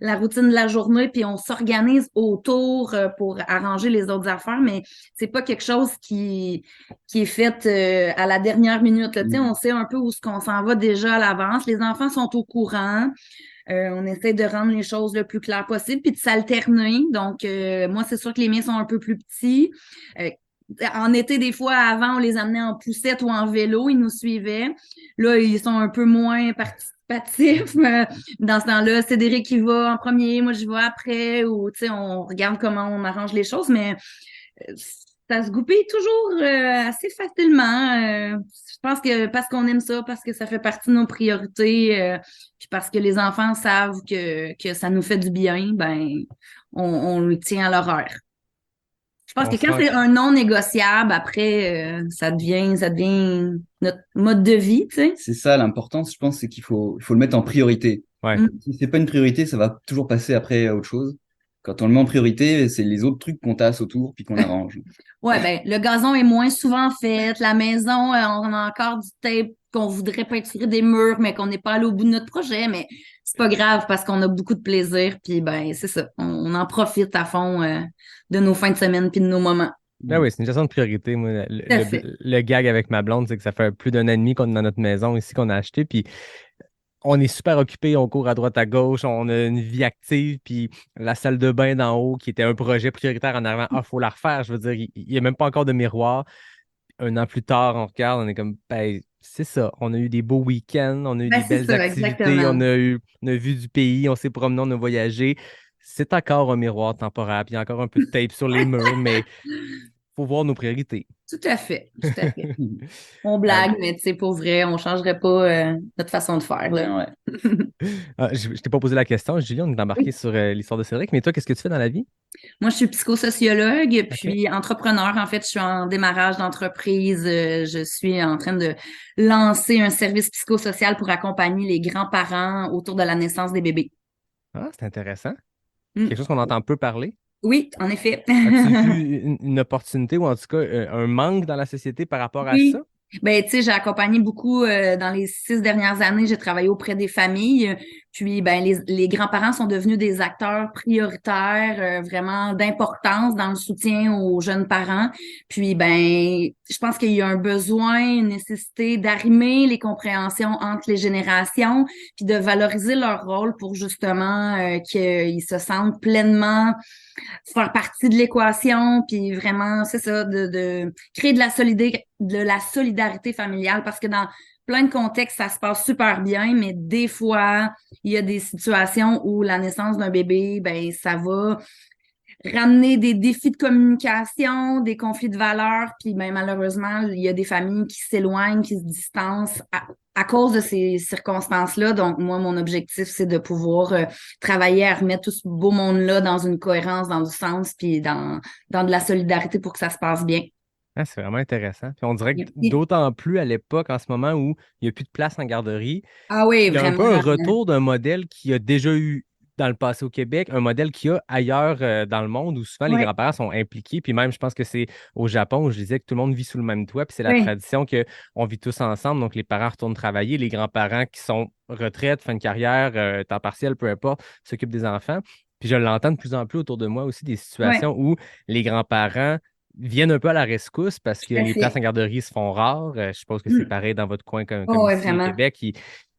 la routine de la journée, puis on s'organise autour pour arranger les autres affaires, mais c'est pas quelque chose qui est fait à la dernière minute. Là. Tu sais, on sait un peu où ce qu'on s'en va déjà à l'avance. Les enfants sont au courant. On essaie de rendre les choses le plus claires possible puis de s'alterner. Donc, moi, c'est sûr que les miens sont un peu plus petits. En été, des fois, avant, on les amenait en poussette ou en vélo. Ils nous suivaient. Là, ils sont un peu moins participatifs. Dans ce temps-là, Cédric qui va en premier, moi, je vais après. Ou, tu sais, on regarde comment on arrange les choses. Mais ça se goupille toujours assez facilement. Je pense que parce qu'on aime ça, parce que ça fait partie de nos priorités, puis parce que les enfants savent que ça nous fait du bien, ben on le tient à l'horaire. Je pense On que se quand rend- c'est un non négociable, après, ça devient notre mode de vie, tu sais. C'est ça l'importance, je pense, c'est qu'il faut le mettre en priorité. Ouais. Mm. Si c'est pas une priorité, ça va toujours passer après à autre chose. Quand on le met en priorité, c'est les autres trucs qu'on tasse autour puis qu'on arrange. Ouais, ben, le gazon est moins souvent fait. La maison, on a encore du tape qu'on voudrait peinturer des murs, mais qu'on n'est pas allé au bout de notre projet. Mais c'est pas grave parce qu'on a beaucoup de plaisir. Puis, ben, c'est ça. On en profite à fond de nos fins de semaine puis de nos moments. Ben oui, c'est une question de priorité. Moi, Tout à fait. le gag avec ma blonde, c'est que ça fait plus d'un an et demi qu'on est dans notre maison ici qu'on a acheté. Puis on est super occupé, on court à droite à gauche, on a une vie active, puis la salle de bain d'en haut qui était un projet prioritaire en arrivant, faut la refaire. Je veux dire, il n'y a même pas encore de miroir. Un an plus tard, on regarde, on est comme, ben, c'est ça. On a eu des beaux week-ends, on a eu Ben, des c'est belles ça, activités, exactement. on a vu du pays, on s'est promené, on a voyagé. C'est encore un miroir temporaire, puis il y a encore un peu de tape sur les murs, mais faut voir nos priorités. Tout à fait, tout à fait. On blague, mais tu sais, pour vrai, on changerait pas notre façon de faire, là. Ouais. Je t'ai pas posé la question, Julie, on est embarqué Oui. sur l'histoire de Cédric, mais toi, qu'est-ce que tu fais dans la vie? Moi, je suis psychosociologue, OK. puis entrepreneur. En fait, je suis en démarrage d'entreprise. Je suis en train de lancer un service psychosocial pour accompagner les grands-parents autour de la naissance des bébés. Ah, c'est intéressant. Mm. Quelque chose qu'on entend peu parler. Oui, en effet. As-tu vu une opportunité ou en tout cas un manque dans la société par rapport à ça? Oui. Ben, tu sais, j'ai accompagné beaucoup dans les 6 dernières années. J'ai travaillé auprès des familles. Puis, ben, les grands-parents sont devenus des acteurs prioritaires, vraiment d'importance dans le soutien aux jeunes parents. Puis, ben, je pense qu'il y a un besoin, une nécessité d'arrimer les compréhensions entre les générations, puis de valoriser leur rôle pour justement qu'ils se sentent pleinement faire partie de l'équation, puis vraiment, c'est ça, de créer de la solidarité familiale, parce que dans plein de contextes, ça se passe super bien, mais des fois, il y a des situations où la naissance d'un bébé, ben, ça va ramener des défis de communication, des conflits de valeurs, puis ben, malheureusement, il y a des familles qui s'éloignent, qui se distancent à cause de ces circonstances-là. Donc, moi, mon objectif, c'est de pouvoir travailler à remettre tout ce beau monde-là dans une cohérence, dans du sens, puis dans de la solidarité pour que ça se passe bien. Ah, c'est vraiment intéressant. Puis on dirait que Et- d'autant plus à l'époque, en ce moment où il n'y a plus de place en garderie, ah oui, il y a un vraiment. peu un retour d'un modèle qui a déjà eu dans le passé au Québec, un modèle qu'il y a ailleurs dans le monde où souvent les Oui, grands-parents sont impliqués. Puis même, je pense que c'est au Japon où je disais que tout le monde vit sous le même toit. Puis c'est la oui. tradition qu'on vit tous ensemble. Donc les parents retournent travailler, les grands-parents qui sont retraite, fin de carrière, temps partiel, peu importe, s'occupent des enfants. Puis je l'entends de plus en plus autour de moi aussi des Oui, situations où les grands-parents viennent un peu à la rescousse parce que tout à les places fait. en garderie se font rares. Je suppose que c'est Mm. pareil dans votre coin comme Oh, ouais, ici au vraiment. Québec.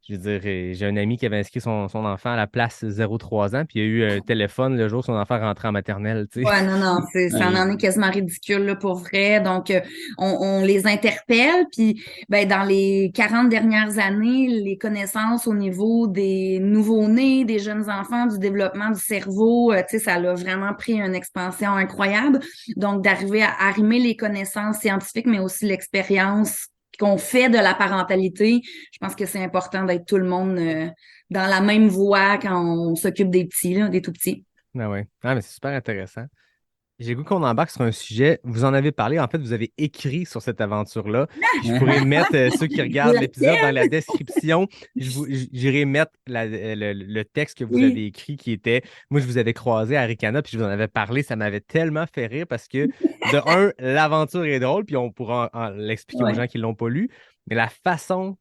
Je veux dire, j'ai un ami qui avait inscrit son enfant à la place 0-3 ans, puis il y a eu un téléphone le jour où son enfant rentrait en maternelle, tu sais. Ouais, non, non, ça en est quasiment ridicule là, pour vrai. Donc, on les interpelle, puis ben, dans les 40 dernières années, les connaissances au niveau des nouveau-nés, des jeunes enfants, du développement du cerveau, tu sais, ça a vraiment pris une expansion incroyable. Donc, d'arriver à arrimer les connaissances scientifiques, mais aussi l'expérience qu'on fait de la parentalité, je pense que c'est important d'être tout le monde dans la même voie quand on s'occupe des petits, là, des tout petits. Ah ouais. Ah, mais c'est super intéressant. J'ai le goût qu'on embarque sur un sujet. Vous en avez parlé. En fait, vous avez écrit sur cette aventure-là. Puis je pourrais mettre ceux qui regardent l'épisode dans la Laquelle? description. J'irai mettre le texte que vous avez Oui. écrit qui était. Moi, je vous avais croisé à Ricana, puis je vous en avais parlé. Ça m'avait tellement fait rire parce que, de un, l'aventure est drôle, puis on pourra l'expliquer aux Ouais. gens qui ne l'ont pas lu. Mais la façon,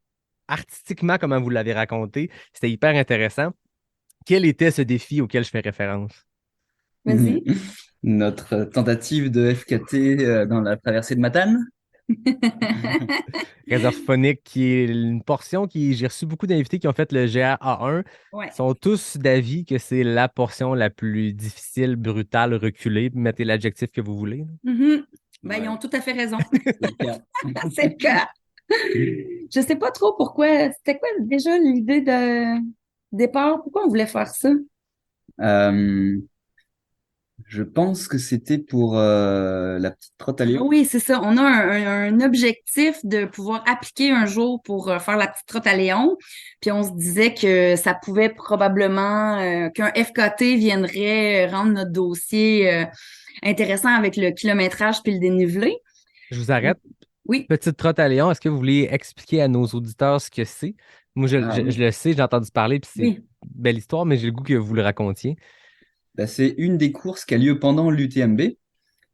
artistiquement, comment vous l'avez raconté, c'était hyper intéressant. Quel était ce défi auquel je fais référence? Vas-y. Notre tentative de FKT dans la traversée de Matane. Réserve phonique, qui est une portion qui. J'ai reçu beaucoup d'invités qui ont fait le GRA1. Ouais. Ils sont tous d'avis que c'est la portion la plus difficile, brutale, reculée. Mettez l'adjectif que vous voulez. Mhm. Ben, ils Ouais, ont tout à fait raison. c'est le cas. C'est le cas. Je sais pas trop pourquoi. C'était quoi déjà l'idée de départ? Pourquoi on voulait faire ça? Euh, je pense que c'était pour la petite trotte à Ah Léon. oui, c'est ça. On a un objectif de pouvoir appliquer un jour pour faire la petite trotte à Léon. Puis on se disait que ça pouvait probablement qu'un FKT viendrait rendre notre dossier intéressant avec le kilométrage puis le dénivelé. Je vous arrête. Oui, Petite trotte à Léon, est-ce que vous voulez expliquer à nos auditeurs ce que c'est? Moi, Ah oui. je le sais, j'ai entendu parler, puis c'est une oui. belle histoire, mais j'ai le goût que vous le racontiez. Bah, c'est une des courses qui a lieu pendant l'UTMB.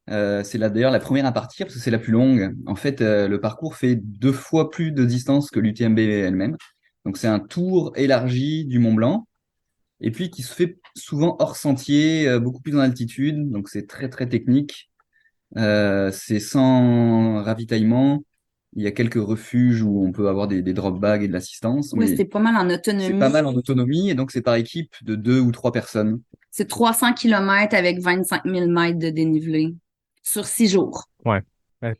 C'est d'ailleurs la première à partir parce que c'est la plus longue. En fait, le parcours fait 2 fois plus de distance que l'UTMB elle-même. Donc c'est un tour élargi du Mont Blanc et puis qui se fait souvent hors sentier, beaucoup plus en altitude. Donc c'est très très technique. C'est sans ravitaillement. Il y a quelques refuges où on peut avoir des drop bags et de l'assistance, Oui, mais c'est pas mal en c'est autonomie. pas mal en autonomie et donc c'est par équipe de 2 ou 3 personnes. C'est 300 kilomètres avec 25 000 mètres de dénivelé sur 6 jours. Ouais.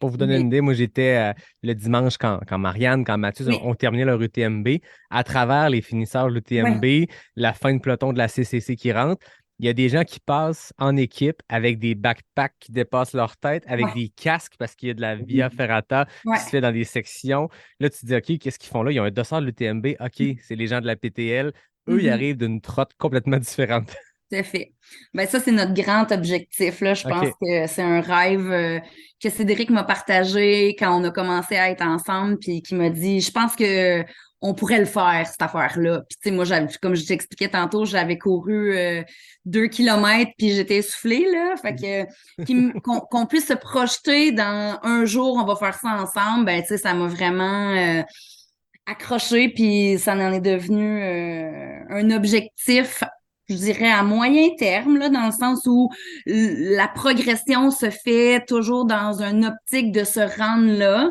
Pour vous donner Mais une idée, moi j'étais le dimanche quand Marianne, quand Mathieu oui, ont terminé leur UTMB, à travers les finisseurs de ouais. l'UTMB, la fin de peloton de la CCC qui rentre, il y a des gens qui passent en équipe avec des backpacks qui dépassent leur tête, avec Ouais, des casques parce qu'il y a de la Via Ferrata qui se ouais. fait dans des sections. Là, tu te dis, OK, qu'est-ce qu'ils font là? Ils ont un dossard de l'UTMB. OK, c'est les gens de la PTL. Eux, ils Mhm. arrivent d'une trotte complètement différente. Tout à fait. Ben ça, c'est notre grand objectif, là. Je pense OK. que c'est un rêve que Cédric m'a partagé quand on a commencé à être ensemble, puis qui m'a dit, je pense que on pourrait le faire, cette affaire-là. Puis tu sais, moi, comme je t'expliquais tantôt, j'avais couru 2 kilomètres, puis j'étais essoufflée, là. Fait que qu'on puisse se projeter dans un jour, on va faire ça ensemble, ben tu sais, ça m'a vraiment accroché, puis ça en est devenu un objectif, je dirais, à moyen terme, là, dans le sens où la progression se fait toujours dans une optique de se rendre là.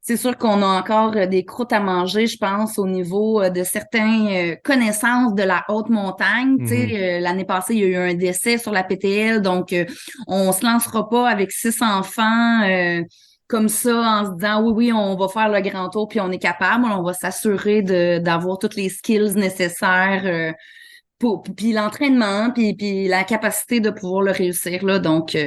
C'est sûr qu'on a encore des croûtes à manger, je pense, au niveau de certaines connaissances de la haute montagne. Tu Mhm. sais, l'année passée, il y a eu un décès sur la PTL, donc on se lancera pas avec 6 enfants comme ça en se disant oui, oui, on va faire le grand tour puis on est capable. On va s'assurer d'avoir toutes les skills nécessaires puis l'entraînement, puis la capacité de pouvoir le réussir là. Donc,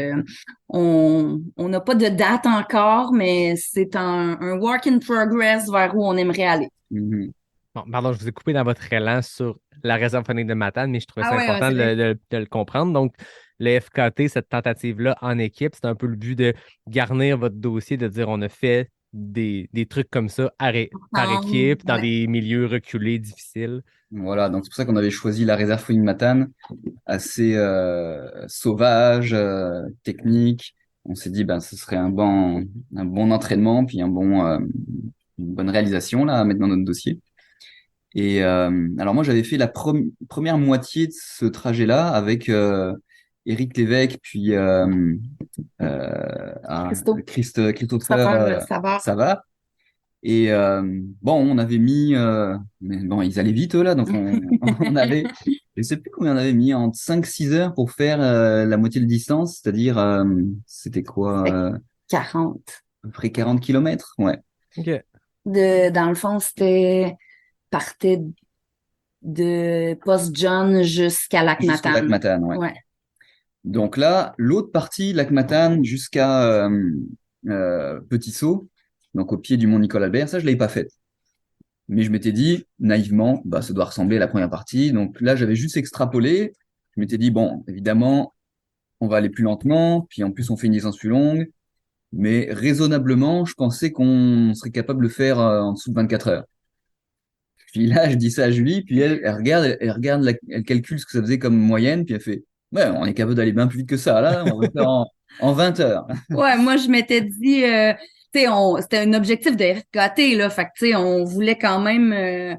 on n'a pas de date encore, mais c'est un work in progress vers où on aimerait aller. Mhm. Bon, pardon, je vous ai coupé dans votre élan sur la réserve phonique de Matane, mais je trouvais Ah ça ouais, ouais, important c'est vrai. de le comprendre. Donc, le FKT, cette tentative-là en équipe, c'est un peu le but de garnir votre dossier, de dire on a fait des trucs comme ça par équipe, dans Ouais. des milieux reculés, difficiles. Voilà, donc c'est pour ça qu'on avait choisi la réserve Fouine Matane, assez sauvage, technique. On s'est dit, ben, ce serait un bon entraînement, puis une bonne réalisation là, à mettre dans notre dossier. Et alors moi, j'avais fait la première moitié de ce trajet-là avec Éric Lévesque, puis Christo, Christopher ça va. Savard. Et bon, on avait mis, mais bon, ils allaient vite eux là, donc on avait, je sais plus combien on avait mis, entre 5 6 heures pour faire la moitié de distance, c'est-à-dire, c'était quoi, Fait 40. à peu près 40 kilomètres, ouais, OK. Dans le fond, c'était partait de Post-John jusqu'à jusqu'au lac Lac-Matane. Matane, ouais. Ouais. Donc là, l'autre partie, lac Matane jusqu'à Petit Saut, donc au pied du mont Nicole-Albert, ça je l'avais pas faite. Mais je m'étais dit, naïvement, bah, ça doit ressembler à la première partie. Donc là, j'avais juste extrapolé. Je m'étais dit, bon, évidemment, on va aller plus lentement, puis en plus on fait une distance plus longue, mais raisonnablement, je pensais qu'on serait capable de le faire en dessous de 24 heures. Puis là, je dis ça à Julie, puis elle regarde, elle calcule ce que ça faisait comme moyenne, puis elle fait, ouais, on est capable d'aller bien plus vite que ça, là, on va le faire en 20 heures. Ouais, moi, je m'étais dit, tu sais, c'était un objectif de FKT, là. Fait que, tu sais, on voulait quand même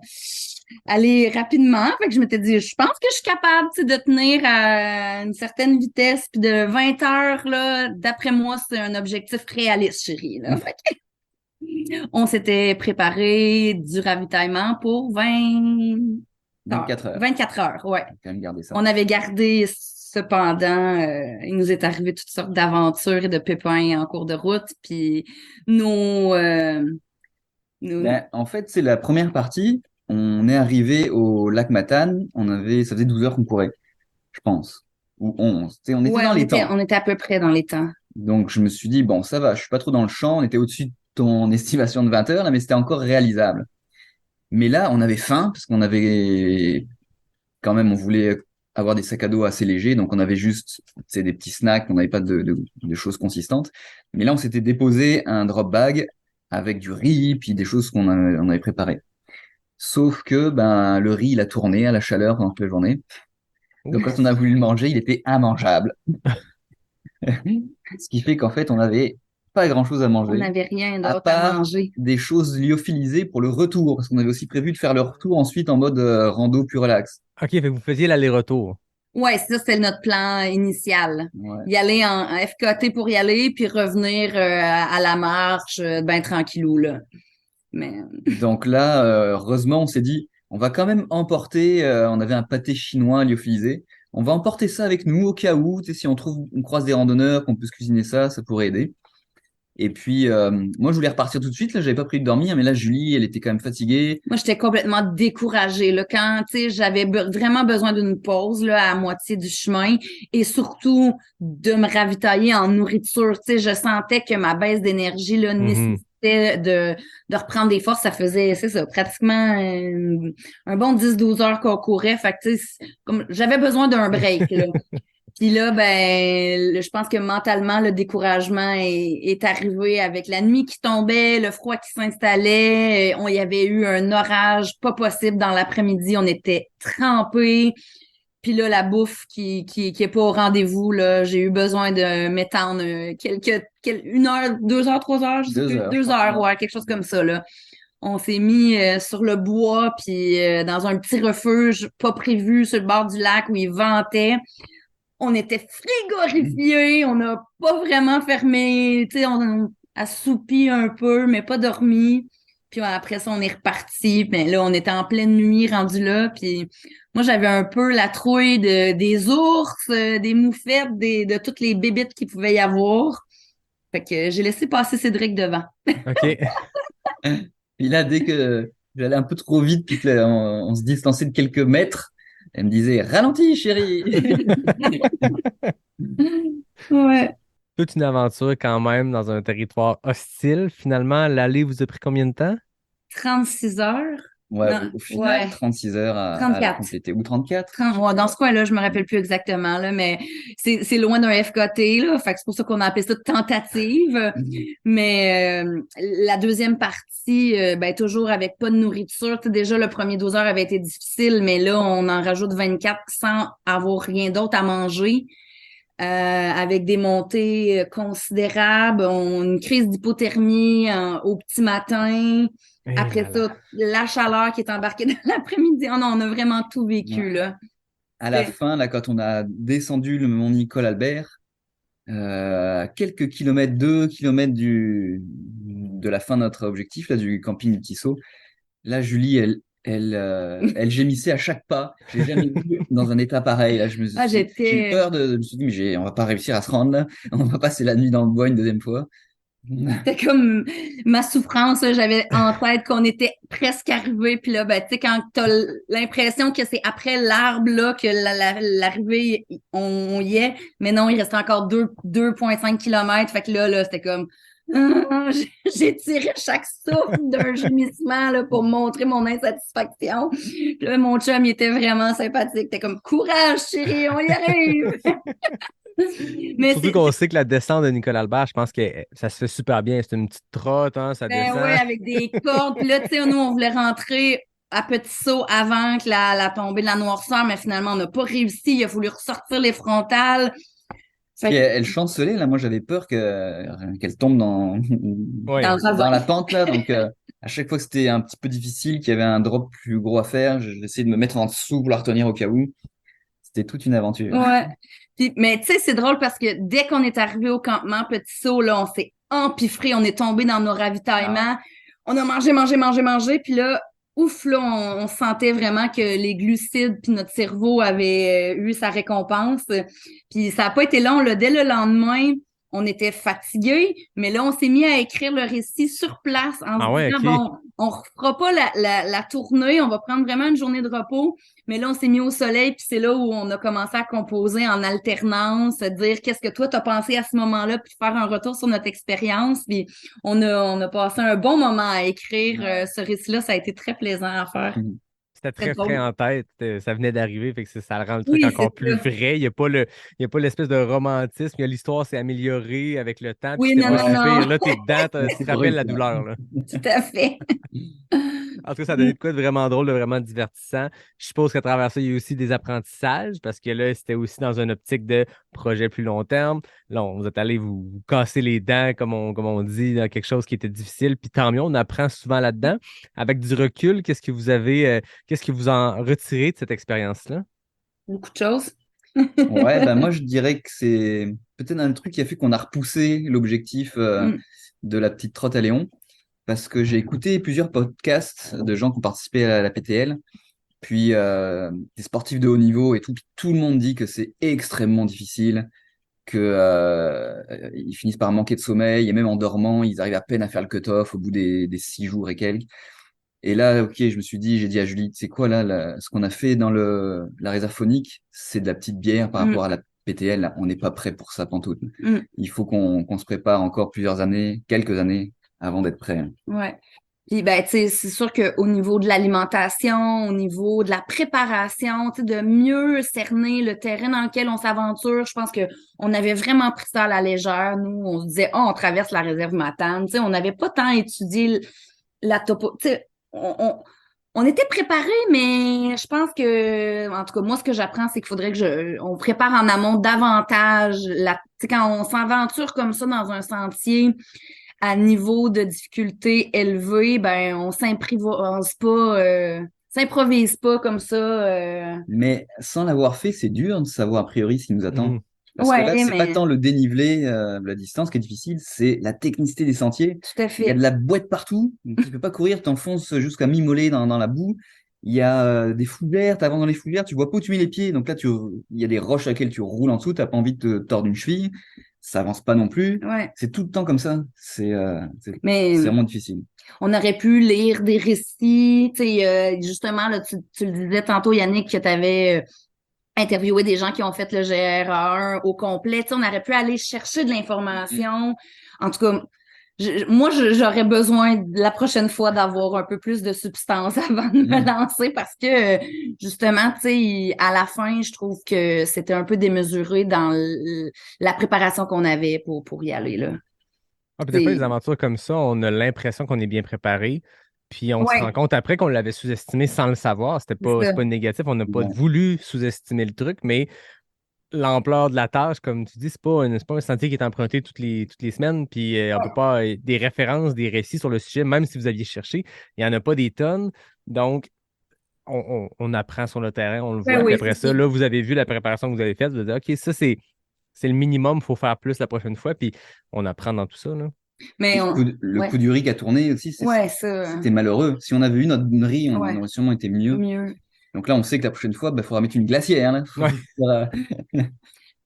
aller rapidement. Fait que je m'étais dit, je pense que je suis capable, tu sais, de tenir à une certaine vitesse. Puis de 20 heures, là, d'après moi, c'est un objectif réaliste, chérie, là. Fait que on s'était préparé du ravitaillement pour 24 heures. 24 heures, ouais. On va quand même garder ça. On avait gardé, cependant, il nous est arrivé toutes sortes d'aventures et de pépins en cours de route, puis nos- Ben, en fait, c'est la première partie. On est arrivé au lac Matane. Ça faisait 12 heures qu'on courait, je pense. Ou 11. Tu sais, on était ouais, dans les temps. on était à peu près dans les temps. Donc, je me suis dit, bon, ça va, je suis pas trop dans le champ. On était au-dessus de ton estimation de 20 heures, là, mais c'était encore réalisable. Mais là, on avait faim, parce qu'on avait, quand même, on voulait avoir des sacs à dos assez légers. Donc, on avait juste, tu sais, des petits snacks. On n'avait pas de choses consistantes. Mais là, on s'était déposé un drop bag avec du riz, puis des choses on avait préparées. Sauf que ben le riz, il a tourné à la chaleur pendant toute la journée. Donc quand on a voulu le manger, il était immangeable. Ce qui fait qu'en fait, on n'avait pas grand-chose à On manger, n'avait rien à d'autre à part manger. des choses lyophilisées pour le retour, parce qu'on avait aussi prévu de faire le retour ensuite en mode rando plus relax. OK, fait que vous faisiez l'aller-retour. Ouais, ça, c'était notre plan initial. Ouais. Y aller en FKT pour y aller, puis revenir à la marche, ben tranquillou, là. Mais Donc là, heureusement, on s'est dit, on va quand même emporter, on avait un pâté chinois lyophilisé, on va emporter ça avec nous au cas où, tu sais, si on croise des randonneurs, qu'on peut se cuisiner ça pourrait aider. Et puis, moi, je voulais repartir tout de suite, là, j'avais pas prévu de dormir, mais là, Julie, elle était quand même fatiguée. moi, j'étais complètement découragée, là, quand, tu sais, j'avais vraiment besoin d'une pause, là, à moitié du chemin, et surtout de me ravitailler en nourriture. Tu sais, je sentais que ma baisse d'énergie, là, nécessitait de reprendre des forces. Ça faisait, c'est ça, pratiquement un bon 10-12 heures qu'on courait. Fait que, tu sais, comme, j'avais besoin d'un break, là. Puis là, je pense que mentalement, le découragement est arrivé avec la nuit qui tombait, le froid qui s'installait. On y avait eu un orage pas possible dans l'après-midi. On était trempés. Puis là, la bouffe qui est pas au rendez-vous, là, j'ai eu besoin de m'étendre 1 heure, 2 heures, 3 heures, je sais 2 plus, heures, je 2 heures, crois. ouais, quelque chose comme ça, là. On s'est mis sur le bois, puis dans un petit refuge pas prévu sur le bord du lac où il ventait. On était frigorifiés, on n'a pas vraiment fermé, tu sais, on a assoupi un peu, mais pas dormi. Puis après ça, on est reparti. Puis là, on était en pleine nuit rendu là. Puis moi, j'avais un peu la trouille des ours, des moufettes, de toutes les bébites qu'il pouvait y avoir. Fait que j'ai laissé passer Cédric devant. OK. Puis là, dès que j'allais un peu trop vite, puis que là, on se distançait de quelques mètres, elle me disait, ralentis, chérie. Ouais. Toute une aventure quand même dans un territoire hostile. Finalement, l'aller vous a pris combien de temps? 36 heures. Ouais, Non, au final, ouais. 36 heures à la 34. compléter. Ou 34? Ouais, dans ce coin-là, je me rappelle plus exactement, là, mais c'est loin d'un FKT, là. Fait que c'est pour ça qu'on a appelé ça tentative. Mais la deuxième partie, toujours avec pas de nourriture. Tu sais, déjà, le premier 12 heures avait été difficile, mais là, on en rajoute 24 sans avoir rien d'autre à manger. Avec des montées considérables, une crise d'hypothermie au petit matin. Eh Après là là. ça, la chaleur qui est embarquée dans l'après-midi. Oh non, on a vraiment tout vécu, Ouais. là. À la fin, là, quand on a descendu le mont Nicole-Albert, à quelques kilomètres, 2 kilomètres de la fin de notre objectif, là, du camping du Tissot, là, Julie, elle gémissait à chaque pas. J'ai jamais vu dans un état pareil. Là, Ah, j'ai eu j'étais. peur je me suis dit, mais on va pas réussir à se rendre là. On va passer la nuit dans le bois une deuxième fois. C'était comme ma souffrance, là. J'avais en tête qu'on était presque arrivé. Puis là, tu sais, quand t'as l'impression que c'est après l'arbre, là, que l'arrivée, on y est. Mais non, il reste encore 2,5 kilomètres. Fait que là, c'était comme, j'ai tiré chaque souffle d'un gémissement, là, pour montrer mon insatisfaction. Puis là, mon chum, il était vraiment sympathique. T'es comme, courage, chérie, on y arrive. Mais Surtout qu'on sait que la descente de Nicolas Albert, je pense que ça se fait super bien. C'est une petite trotte, hein, ça Ben descend. ouais, avec des cordes. Puis là, tu sais, nous, on voulait rentrer à petit saut avant que la tombée de la noirceur, mais finalement, on n'a pas réussi. Il a fallu ressortir les frontales. Fait Et que, elle chancelait, là, moi j'avais peur qu'elle tombe Ouais. dans le dans ravin. la pente là, donc à chaque fois que c'était un petit peu difficile, qu'il y avait un drop plus gros à faire, j'essayais de me mettre en dessous pour la retenir au cas où. C'était toute une aventure. Ouais. Puis, mais tu sais, c'est drôle parce que dès qu'on est arrivé au campement Petit Saut, là, on s'est empiffré, on est tombé dans nos ravitaillements. On a mangé, mangé, mangé, mangé. Puis là, ouf, là, on sentait vraiment que les glucides puis notre cerveau avait eu sa récompense. Puis ça n'a pas été long, là. Dès le lendemain, on était fatigués, mais là, on s'est mis à écrire le récit sur place en Ah se ouais, disant, ok. bon, on refera pas la tournée, on va prendre vraiment une journée de repos. Mais là, on s'est mis au soleil, puis c'est là où on a commencé à composer en alternance, dire qu'est-ce que toi, t'as pensé à ce moment-là, puis faire un retour sur notre expérience. Puis on a passé un bon moment à écrire ce récit-là. Ça a été très plaisant à faire. C'était Très très frais drôle. en tête. Ça venait d'arriver, fait que ça le rend le truc Oui, encore c'est plus ça. vrai. Il y a pas l'espèce de romantisme. L'histoire s'est améliorée avec le temps, puis Oui, c'était non, pas non, si non. pire. Là, t'es dedans, tu te C'est rappelles brut, la là. douleur, là. Tout à fait. En tout cas, ça a donné de quoi de vraiment drôle, de vraiment divertissant. Je suppose qu'à travers ça, il y a eu aussi des apprentissages parce que là, c'était aussi dans une optique de projet plus long terme. Là, vous êtes allé vous casser les dents, comme on dit, dans quelque chose qui était difficile. Puis tant mieux, on apprend souvent là-dedans. Avec du recul, qu'est-ce que vous en retirez de cette expérience-là? Beaucoup de choses. Ouais, bah moi je dirais que c'est peut-être un truc qui a fait qu'on a repoussé l'objectif Mm. de la petite trotte à Léon, parce que j'ai écouté plusieurs podcasts de gens qui ont participé à la PTL, puis des sportifs de haut niveau et tout, puis tout le monde dit que c'est extrêmement difficile, que ils finissent par manquer de sommeil, et même en dormant, ils arrivent à peine à faire le cut-off au bout des 6 jours et quelques. Et là, ok, j'ai dit à Julie, c'est quoi là, ce qu'on a fait dans la réserve phonique, c'est de la petite bière par Mm. rapport à la PTL. Là, on n'est pas prêt pour ça, pantoute. Mm. Il faut qu'on se prépare encore plusieurs années, quelques années, avant d'être prêt. Ouais. Puis ben, tu sais, c'est sûr qu'au niveau de l'alimentation, au niveau de la préparation, tu sais, de mieux cerner le terrain dans lequel on s'aventure, je pense que on avait vraiment pris ça à la légère. Nous, on se disait, oh, on traverse la réserve Matane. Tu sais, on n'avait pas tant étudié la topo. Tu sais, on était préparés, mais je pense que, en tout cas, moi, ce que j'apprends, c'est qu'il faudrait que on prépare en amont davantage tu sais, quand on s'aventure comme ça dans un sentier à niveau de difficulté élevé, ben on s'improvise pas comme ça. Mais sans l'avoir fait, c'est dur de savoir a priori ce qui nous attend. Mhm. Parce que là, Ouais, c'est pas mais tant le dénivelé, la distance qui est difficile, c'est la technicité des sentiers. tout à Il y a fait. de la boîte partout, donc tu peux pas courir, t'enfonces jusqu'à mi-mollet dans la boue. Il y a des fougères, t'avances dans les fougères, tu vois pas où tu mets les pieds. Donc là, il y a des roches à laquelle tu roules en dessous, t'as pas envie de te tordre une cheville. Ça avance pas non plus. Ouais. C'est tout le temps comme ça. Mais C'est vraiment difficile. on aurait pu lire des récits, tu sais, justement, là, tu le disais tantôt, Yannick, que tu avais interviewé des gens qui ont fait le GR1 au complet. Tu sais, on aurait pu aller chercher de l'information. En tout cas, j'aurais besoin la prochaine fois d'avoir un peu plus de substance avant de me lancer parce que, justement, tu sais, à la fin, je trouve que c'était un peu démesuré dans la préparation qu'on avait pour y aller, là. Ah, puis des fois, les C'est, aventures comme ça, on a l'impression qu'on est bien préparé, puis on se rend ouais, compte après qu'on l'avait sous-estimé sans le savoir. c'est C'est ça. pas négatif, on n'a pas Ouais. voulu sous-estimer le truc, mais l'ampleur de la tâche, comme tu dis, c'est pas un sentier qui est emprunté toutes les semaines, puis on peut pas, des références, des récits sur le sujet, même si vous aviez cherché, il n'y en a pas des tonnes. Donc, on apprend sur le terrain, on le Ben voit, puis oui, après c'est ça, ça. là, vous avez vu la préparation que vous avez faite, vous avez dit, OK, ça, c'est le minimum, il faut faire plus la prochaine fois, puis on apprend dans tout ça, là. Mais Puis on, le ouais, coup du riz qui a tourné aussi, ouais, ça, c'était malheureux. Si on avait eu notre riz, on ouais, aurait sûrement été mieux. mieux. Donc là, on sait que la prochaine fois, il faudra mettre une glacière. Là. Ouais.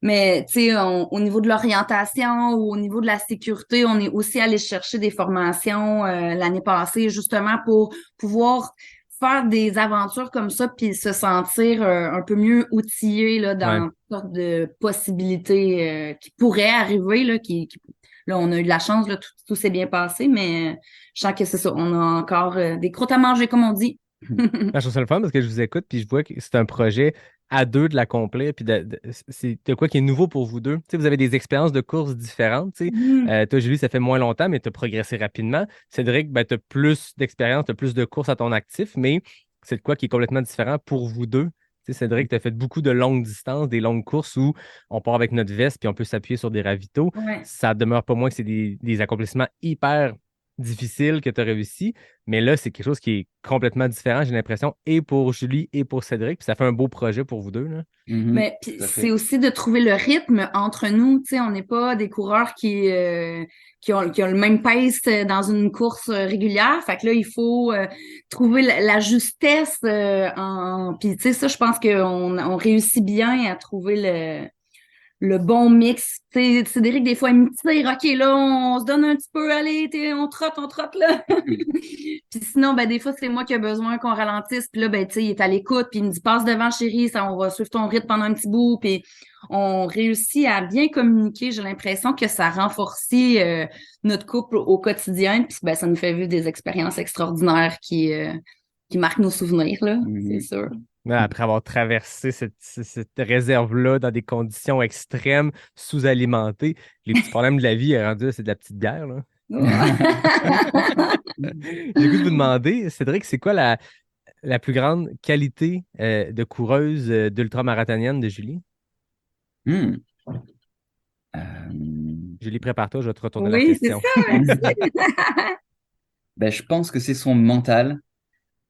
Mais, tu sais, au niveau de l'orientation ou au niveau de la sécurité, on est aussi allé chercher des formations l'année passée, justement pour pouvoir faire des aventures comme ça puis se sentir un peu mieux outillé là, Ouais. dans toutes sortes de possibilités qui pourraient arriver, là, là, on a eu de la chance, là, tout s'est bien passé, mais je sens que c'est ça, on a encore des croûtes à manger, comme on dit. Je trouve ça le fun parce que je vous écoute, puis je vois que c'est un projet à deux de l'accomplir, puis c'est de quoi qui est nouveau pour vous deux. Tu sais, vous avez des expériences de courses différentes. Tu sais. Mhm. Toi, Julie, ça fait moins longtemps, mais tu as progressé rapidement. Cédric, ben, tu as plus d'expérience, tu as plus de courses à ton actif, mais c'est de quoi qui est complètement différent pour vous deux. Tu sais, Cédric, tu as fait beaucoup de longues distances, des longues courses où on part avec notre veste puis on peut s'appuyer sur des ravitaux. Ouais. Ça demeure pas moins que c'est des accomplissements hyper difficiles que tu as réussi. Mais là, c'est quelque chose qui est complètement différent, j'ai l'impression, et pour Julie et pour Cédric. Puis ça fait un beau projet pour vous deux, là. Mais puis Tout à c'est fait. aussi de trouver le rythme entre nous. Tu sais, on n'est pas des coureurs qui ont le même pace dans une course régulière. Fait que là, il faut trouver la justesse Puis tu sais, ça, je pense qu'on réussit bien à trouver le bon mix. Tu sais, Cédric, des fois, il me tire, OK, là, on se donne un petit peu, allez, on trotte, là. Puis sinon, ben, des fois, c'est moi qui ai besoin qu'on ralentisse. Puis là, ben, tu sais, il est à l'écoute, puis il me dit, passe devant, chérie, ça, on va suivre ton rythme pendant un petit bout. Puis on réussit à bien communiquer. J'ai l'impression que ça renforce notre couple au quotidien. Puis ben, ça nous fait vivre des expériences extraordinaires qui marquent nos souvenirs, là, c'est sûr. Là, après avoir traversé cette réserve-là dans des conditions extrêmes, sous-alimentées, les petits problèmes de la vie rendus là, c'est de la petite bière, là. J'ai le goût de vous demander, Cédric, c'est quoi la plus grande qualité de coureuse d'ultramarathonienne de Julie? Hmm. Julie, prépare-toi, je vais te retourner la Oui, c'est question. ça, merci. Ben, je pense que c'est son mental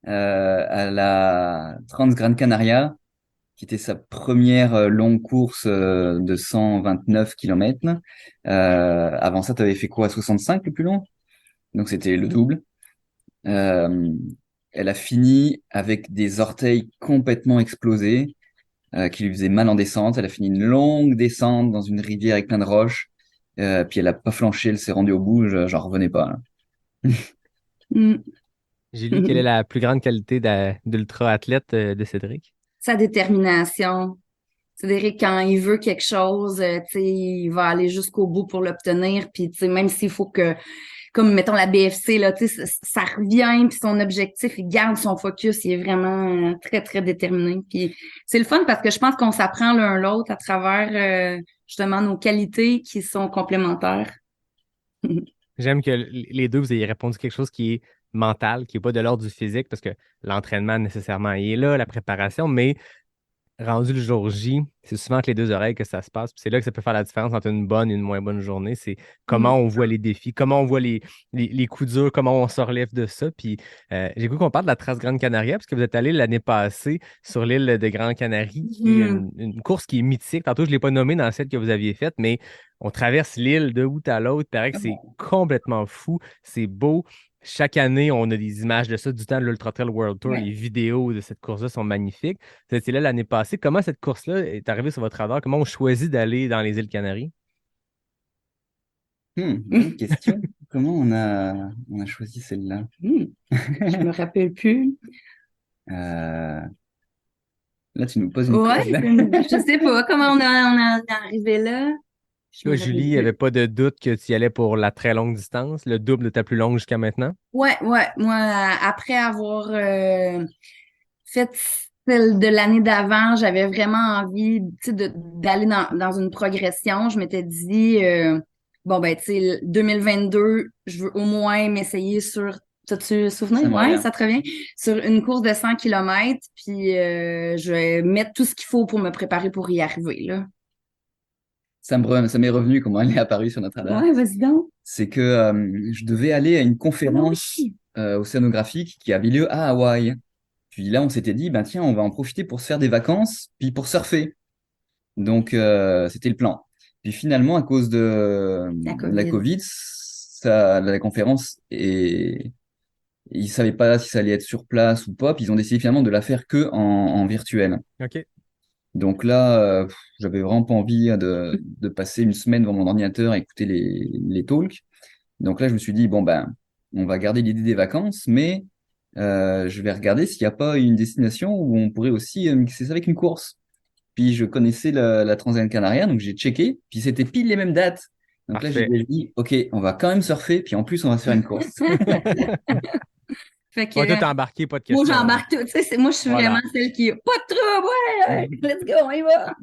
à la Transgran Canaria qui était sa première longue course de 129 km. Avant ça, tu avais fait quoi, 65 le plus long? Donc c'était le double. Euh, Elle a fini avec des orteils complètement explosés, qui lui faisaient mal en descente. Elle a fini une longue descente dans une rivière avec plein de roches. Puis elle a pas flanché, elle s'est rendue au bout, j'en revenais pas, là. Mm. Julie, quelle est la plus grande qualité d'ultra-athlète de Cédric? Sa détermination. Cédric, quand il veut quelque chose, tu sais, il va aller jusqu'au bout pour l'obtenir. Puis, tu sais, même s'il faut que, comme mettons la BFC, là, tu sais, ça revient, puis son objectif, il garde son focus, il est vraiment très, très déterminé. Puis, c'est le fun parce que je pense qu'on s'apprend l'un l'autre à travers justement nos qualités qui sont complémentaires. J'aime que les deux, vous ayez répondu quelque chose qui est mental, qui n'est pas de l'ordre du physique, parce que l'entraînement, nécessairement, il est là, la préparation, mais rendu le jour J, c'est souvent entre les deux oreilles que ça se passe. Puis c'est là que ça peut faire la différence entre une bonne et une moins bonne journée. C'est comment on voit les défis, comment on voit les coups durs, comment on se relève de ça. Puis j'ai cru qu'on parle de la Trace Grande Canaria, parce que vous êtes allé l'année passée sur l'île de Grande Canarie, qui est une course qui est mythique. Tantôt, je ne l'ai pas nommée dans celle que vous aviez faite, mais on traverse l'île de bout à l'autre. Il paraît que c'est complètement fou. C'est beau. Chaque année, on a des images de ça du temps de l'Ultra Trail World Tour. Ouais. Les vidéos de cette course-là sont magnifiques. Vous étiez là l'année passée. Comment cette course-là est arrivée sur votre radar? Comment on choisit d'aller dans les îles Canaries? Bonne question. Comment on a choisi celle-là? Je me rappelle plus. Euh, Là, tu nous poses une Ouais, colle, là. je sais pas comment on est arrivé là. Je Toi, me Julie, rappelle il n'y plus. avait pas de doute que tu y allais pour la très longue distance, le double de ta plus longue jusqu'à maintenant? Ouais. Moi, après avoir fait celle de l'année d'avant, j'avais vraiment envie, tu sais, d'aller dans une progression. Je m'étais dit, bon, ben, tu sais, 2022, je veux au moins m'essayer sur, t'as-tu souvenir? Ça me Ouais, revient. ça te revient? Sur une course de 100 km, puis je vais mettre tout ce qu'il faut pour me préparer pour y arriver, là. Ça m'est revenu comment elle est apparue sur notre radar. Ouais, vas-y donc. C'est que je devais aller à une conférence océanographique qui avait lieu à Hawaï. Puis là, on s'était dit, ben tiens, on va en profiter pour se faire des vacances, puis pour surfer. Donc, c'était le plan. Puis finalement, à cause de La la COVID. Covid, la conférence, et ils savaient pas si ça allait être sur place ou pas. Puis ils ont décidé finalement de la faire que en virtuel. OK. Donc là, j'avais vraiment pas envie de passer une semaine devant mon ordinateur à écouter les talks. Donc là, je me suis dit, bon, ben, on va garder l'idée des vacances, mais je vais regarder s'il n'y a pas une destination où on pourrait aussi mixer ça avec une course. Puis je connaissais la Transgran Canaria, donc j'ai checké, puis c'était pile les mêmes dates. Donc là, j'ai Parfait. dit, OK, on va quand même surfer, puis en plus, on va se faire une course. Fait que Ouais, toi, t'es embarqué, pas de moi, question. j'embarque tout. Tu sais, moi, je suis Voilà. vraiment celle qui, pas de trouble, ouais, let's go, on y va.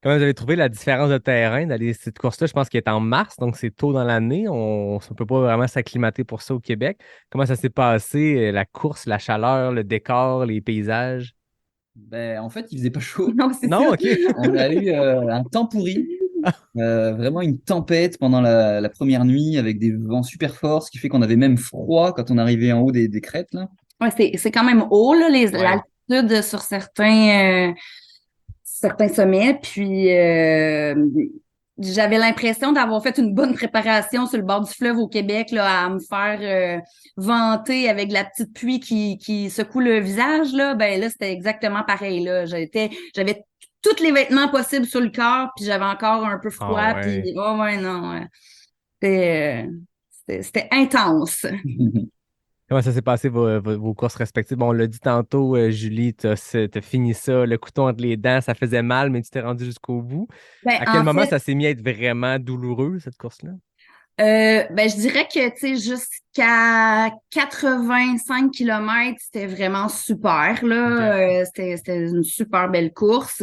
Comment vous avez trouvé la différence de terrain d'aller cette course-là? Je pense qu'elle est en mars, donc c'est tôt dans l'année. On ne peut pas vraiment s'acclimater pour ça au Québec. Comment ça s'est passé, la course, la chaleur, le décor, les paysages? Ben, en fait, il faisait pas chaud. Non, c'est Non, ça. OK. On a eu un temps pourri. Vraiment une tempête pendant la première nuit avec des vents super forts, ce qui fait qu'on avait même froid quand on arrivait en haut des crêtes, là. Ouais, c'est quand même haut, là, Ouais. l'altitude sur certains sommets. Puis, j'avais l'impression d'avoir fait une bonne préparation sur le bord du fleuve au Québec, là, à me faire vanter avec la petite pluie qui secoue le visage, là. Ben là, c'était exactement pareil, là. J'avais tous les vêtements possibles sur le corps, puis j'avais encore un peu froid, Ah ouais. puis oh ouais, non, ouais. C'était intense. Comment ça s'est passé vos courses respectives? Bon, on l'a dit tantôt, Julie, t'as fini ça, le couteau entre les dents, ça faisait mal, mais tu t'es rendu jusqu'au bout. Ben, À quel en moment fait, ça s'est mis à être vraiment douloureux, cette course-là? ben, je dirais que, tu sais, jusqu'à 85 km, c'était vraiment super, là. C'était une super belle course.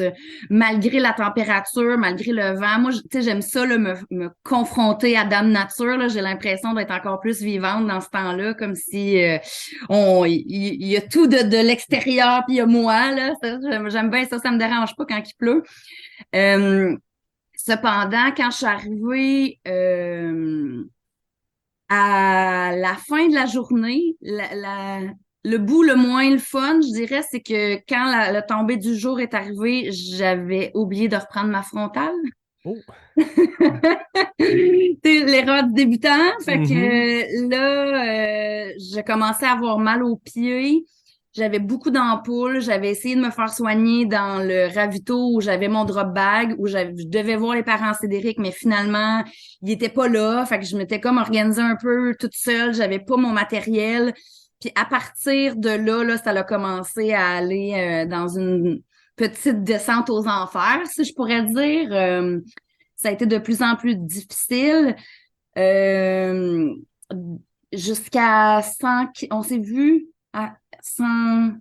Malgré la température, malgré le vent, moi, tu sais, j'aime ça, là, me confronter à Dame Nature, là. J'ai l'impression d'être encore plus vivante dans ce temps-là, comme si il y a tout de l'extérieur, puis il y a moi, là. J'aime bien ça, ça me dérange pas quand il pleut. Cependant, quand je suis arrivée à la fin de la journée, le bout le moins le fun, je dirais, c'est que quand la tombée du jour est arrivée, j'avais oublié de reprendre ma frontale. Oh. C'est l'erreur du débutant. Fait Mhm. que j'ai commencé à avoir mal aux pieds. J'avais beaucoup d'ampoules. J'avais essayé de me faire soigner dans le ravito où j'avais mon drop bag, où je devais voir les parents Cédric, mais finalement, ils étaient pas là. Fait que je m'étais comme organisée un peu toute seule. J'avais pas mon matériel. Puis à partir de là, ça a commencé à aller dans une petite descente aux enfers, si je pourrais dire. Ça a été de plus en plus difficile. Euh, Jusqu'à 100, on s'est vu à 100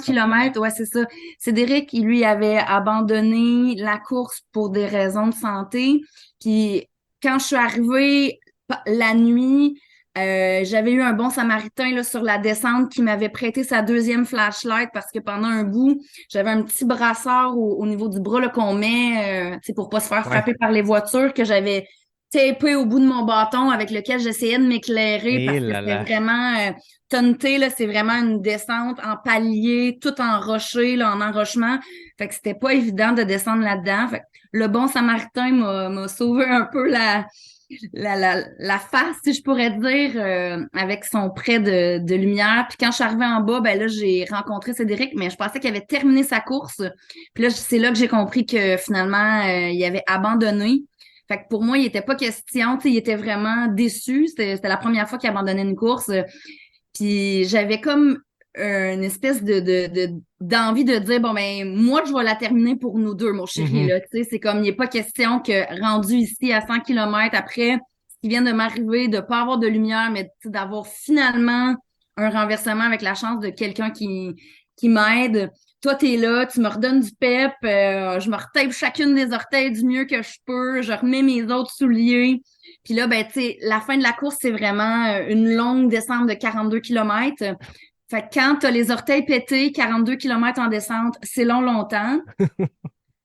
kilomètres. Ouais, c'est ça. Cédric, il lui avait abandonné la course pour des raisons de santé. Puis quand je suis arrivée la nuit, j'avais eu un bon samaritain là, sur la descente qui m'avait prêté sa deuxième flashlight parce que pendant un bout, j'avais un petit brassard au niveau du bras là, qu'on met pour pas se faire frapper par les voitures que j'avais tapé au bout de mon bâton avec lequel j'essayais de m'éclairer parce que c'était vraiment taunté, là, c'est vraiment une descente en palier, tout en rocher, là, en enrochement. Fait que c'était pas évident de descendre là-dedans. Fait que le bon samaritain m'a sauvé un peu la face, si je pourrais dire, avec son prêt de lumière. Puis quand je suis arrivée en bas, ben là, j'ai rencontré Cédric, mais je pensais qu'il avait terminé sa course. Puis là, c'est là que j'ai compris que finalement, il avait abandonné. Fait que pour moi, il était pas question, tu sais, il était vraiment déçu. C'était la première fois qu'il abandonnait une course. Puis j'avais comme une espèce d'envie de dire bon ben moi je vais la terminer pour nous deux mon chéri là, tu sais, c'est comme il n'est pas question que rendu ici à 100 kilomètres après ce qui vient de m'arriver de pas avoir de lumière mais d'avoir finalement un renversement avec la chance de quelqu'un qui m'aide. Toi, t'es là, tu me redonnes du pep, je me retape chacune des orteils du mieux que je peux, je remets mes autres souliers. Puis là, ben, tu sais, la fin de la course, c'est vraiment une longue descente de 42 kilomètres. Fait que quand t'as les orteils pétés, 42 kilomètres en descente, c'est longtemps. Tu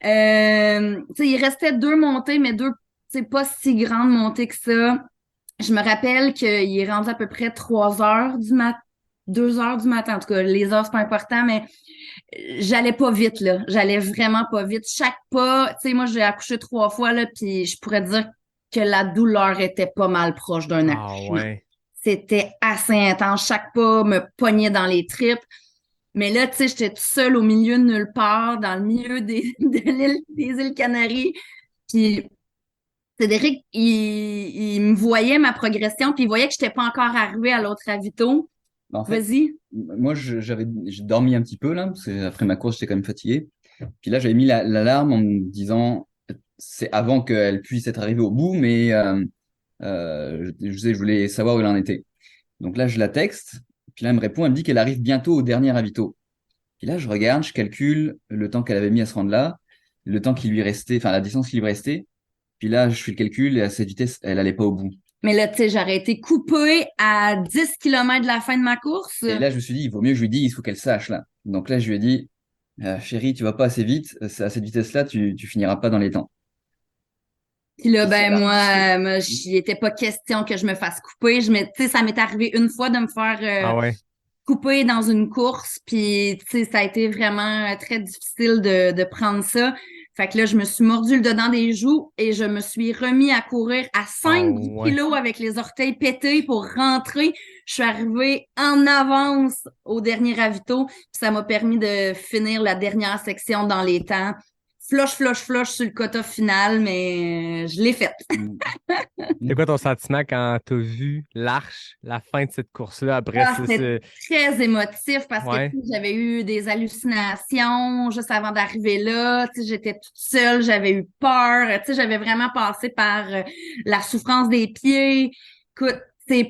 sais, il restait 2 montées, mais 2, tu sais, pas si grandes montées que ça. Je me rappelle qu'il est rendu à peu près 3 heures du matin, 2 heures du matin. En tout cas, les heures, c'est pas important, mais j'allais pas vite, là. J'allais vraiment pas vite. Chaque pas, tu sais, moi, j'ai accouché 3 fois, là, puis je pourrais dire que la douleur était pas mal proche d'un accouchement. Ouais. C'était assez intense. Chaque pas me pognait dans les tripes. Mais là, tu sais, j'étais toute seule au milieu de nulle part, dans le milieu des îles Canaries. Puis Cédric, il me voyait ma progression, puis il voyait que j'étais pas encore arrivée à l'autre ravito. En fait, Vas-y. moi, j'ai dormi un petit peu là, parce que après ma course, j'étais quand même fatigué. Puis là, j'avais mis l'alarme en me disant, c'est avant qu'elle puisse être arrivée au bout, mais je voulais savoir où elle en était. Donc là, je la texte, puis là, elle me répond, elle me dit qu'elle arrive bientôt au dernier ravito. Puis là, je regarde, je calcule le temps qu'elle avait mis à se rendre là, le temps qui lui restait, enfin la distance qui lui restait. Puis là, je fais le calcul et à cette vitesse, elle allait pas au bout. Mais là, tu sais, j'aurais été coupée à 10 kilomètres de la fin de ma course. Et là, je me suis dit, il vaut mieux que je lui dise, il faut qu'elle sache là. Donc là, je lui ai dit, chérie, tu vas pas assez vite, à cette vitesse-là, tu finiras pas dans les temps. Puis là, Puis ben moi, il était pas question que je me fasse couper. Tu sais, ça m'est arrivé une fois de me faire Ah ouais. couper dans une course, puis tu sais, ça a été vraiment très difficile de prendre ça. Fait que là, je me suis mordu le dedans des joues et je me suis remis à courir à 5 kilos avec les orteils pétés pour rentrer. Je suis arrivée en avance au dernier ravito, puis ça m'a permis de finir la dernière section dans les temps. Flush sur le quota final, mais je l'ai faite. C'est quoi ton sentiment quand t'as vu l'arche, la fin de cette course-là après C'était très émotif parce que j'avais eu des hallucinations juste avant d'arriver là. J'étais toute seule, j'avais eu peur. J'avais vraiment passé par la souffrance des pieds. Écoute,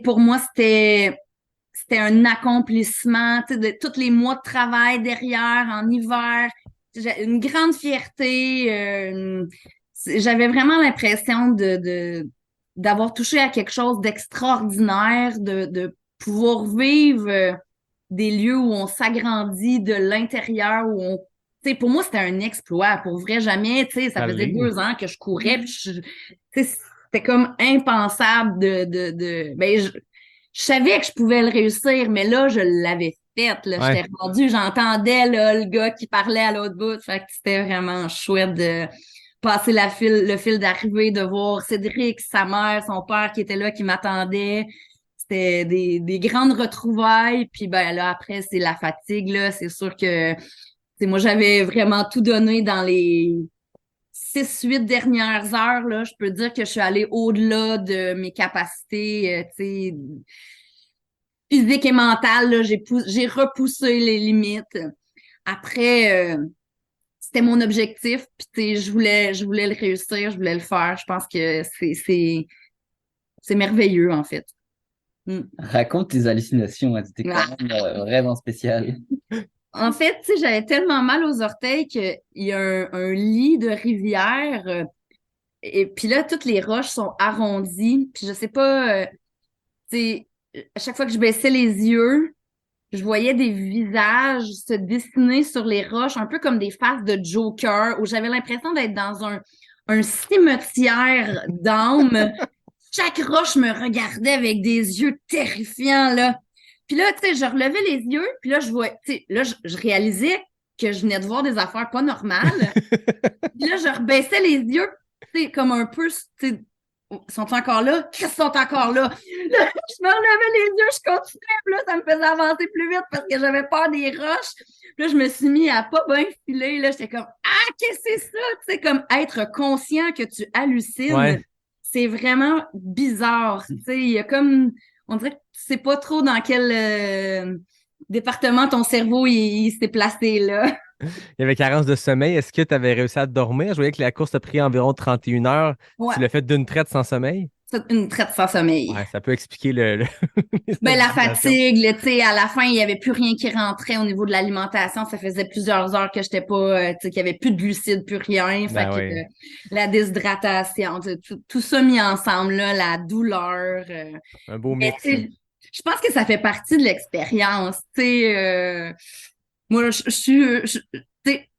pour moi, c'était un accomplissement. De tous les mois de travail derrière, en hiver. Une grande fierté. J'avais vraiment l'impression d'avoir touché à quelque chose d'extraordinaire, de pouvoir vivre des lieux où on s'agrandit de l'intérieur, où on, tu sais, pour moi, c'était un exploit. Pour vrai, jamais, tu sais, ça faisait 2 ans que je courais, puis c'était comme impensable ben, je savais que je pouvais le réussir, mais là, je l'avais fait. Là, Ouais. j'étais rendue, j'entendais là, le gars qui parlait à l'autre bout. Fait que c'était vraiment chouette de passer le fil d'arrivée, de voir Cédric, sa mère, son père qui était là, qui m'attendait. C'était des grandes retrouvailles. Puis ben là, après, c'est la fatigue. Là. C'est sûr que moi, j'avais vraiment tout donné dans les 6-8 dernières heures. Là. Je peux dire que je suis allée au-delà de mes capacités, tu sais, physiques et mentales. Là. J'ai repoussé les limites. Après, c'était mon objectif. Puis tu sais, je voulais le réussir, je voulais le faire. Je pense que c'est merveilleux, en fait. Mm. Raconte tes hallucinations, elles étaient quand même vraiment spéciales. En fait, tu sais, j'avais tellement mal aux orteils qu'il y a un lit de rivière et puis là, toutes les roches sont arrondies. Puis je sais pas, tu sais, à chaque fois que je baissais les yeux, je voyais des visages se dessiner sur les roches, un peu comme des faces de Joker, où j'avais l'impression d'être dans un cimetière d'âmes. Chaque roche me regardait avec des yeux terrifiants, là. Puis là, tu sais, je relevais les yeux, puis là, je vois, tu sais, là, je réalisais que je venais de voir des affaires pas normales. Puis là, je rebaissais les yeux, tu sais, comme un peu, tu sais, ils sont encore là? Ils sont encore là. Là, je me relevais les yeux, je continuais, puis là, ça me faisait avancer plus vite parce que j'avais peur des roches. Puis là, je me suis mis à pas bien filer, là, j'étais comme, ah, qu'est-ce que c'est ça? Tu sais, comme être conscient que tu hallucines. Ouais. C'est vraiment bizarre, tu sais, il y a comme, on dirait que tu sais pas trop dans quel département ton cerveau il s'est placé, là. Il y avait carence de sommeil. Est-ce que tu avais réussi à dormir? Je voyais que la course a pris environ 31 heures. Ouais, Tu l'as fait d'une traite sans sommeil? c'est une traite sans sommeil. Ouais, ça peut expliquer les Ben, la hallucinations. fatigue, là, tu sais, à la fin, il y avait plus rien qui rentrait au niveau de l'alimentation. Ça faisait plusieurs heures que j'étais pas, tu sais, qu'il y avait plus de glucides, plus rien. Fait Ben que oui. la déshydratation, tu sais, tout ça mis ensemble, là, la douleur. Un beau Mais mix. tu sais, je pense que ça fait partie de l'expérience. Tu sais, moi, tu sais,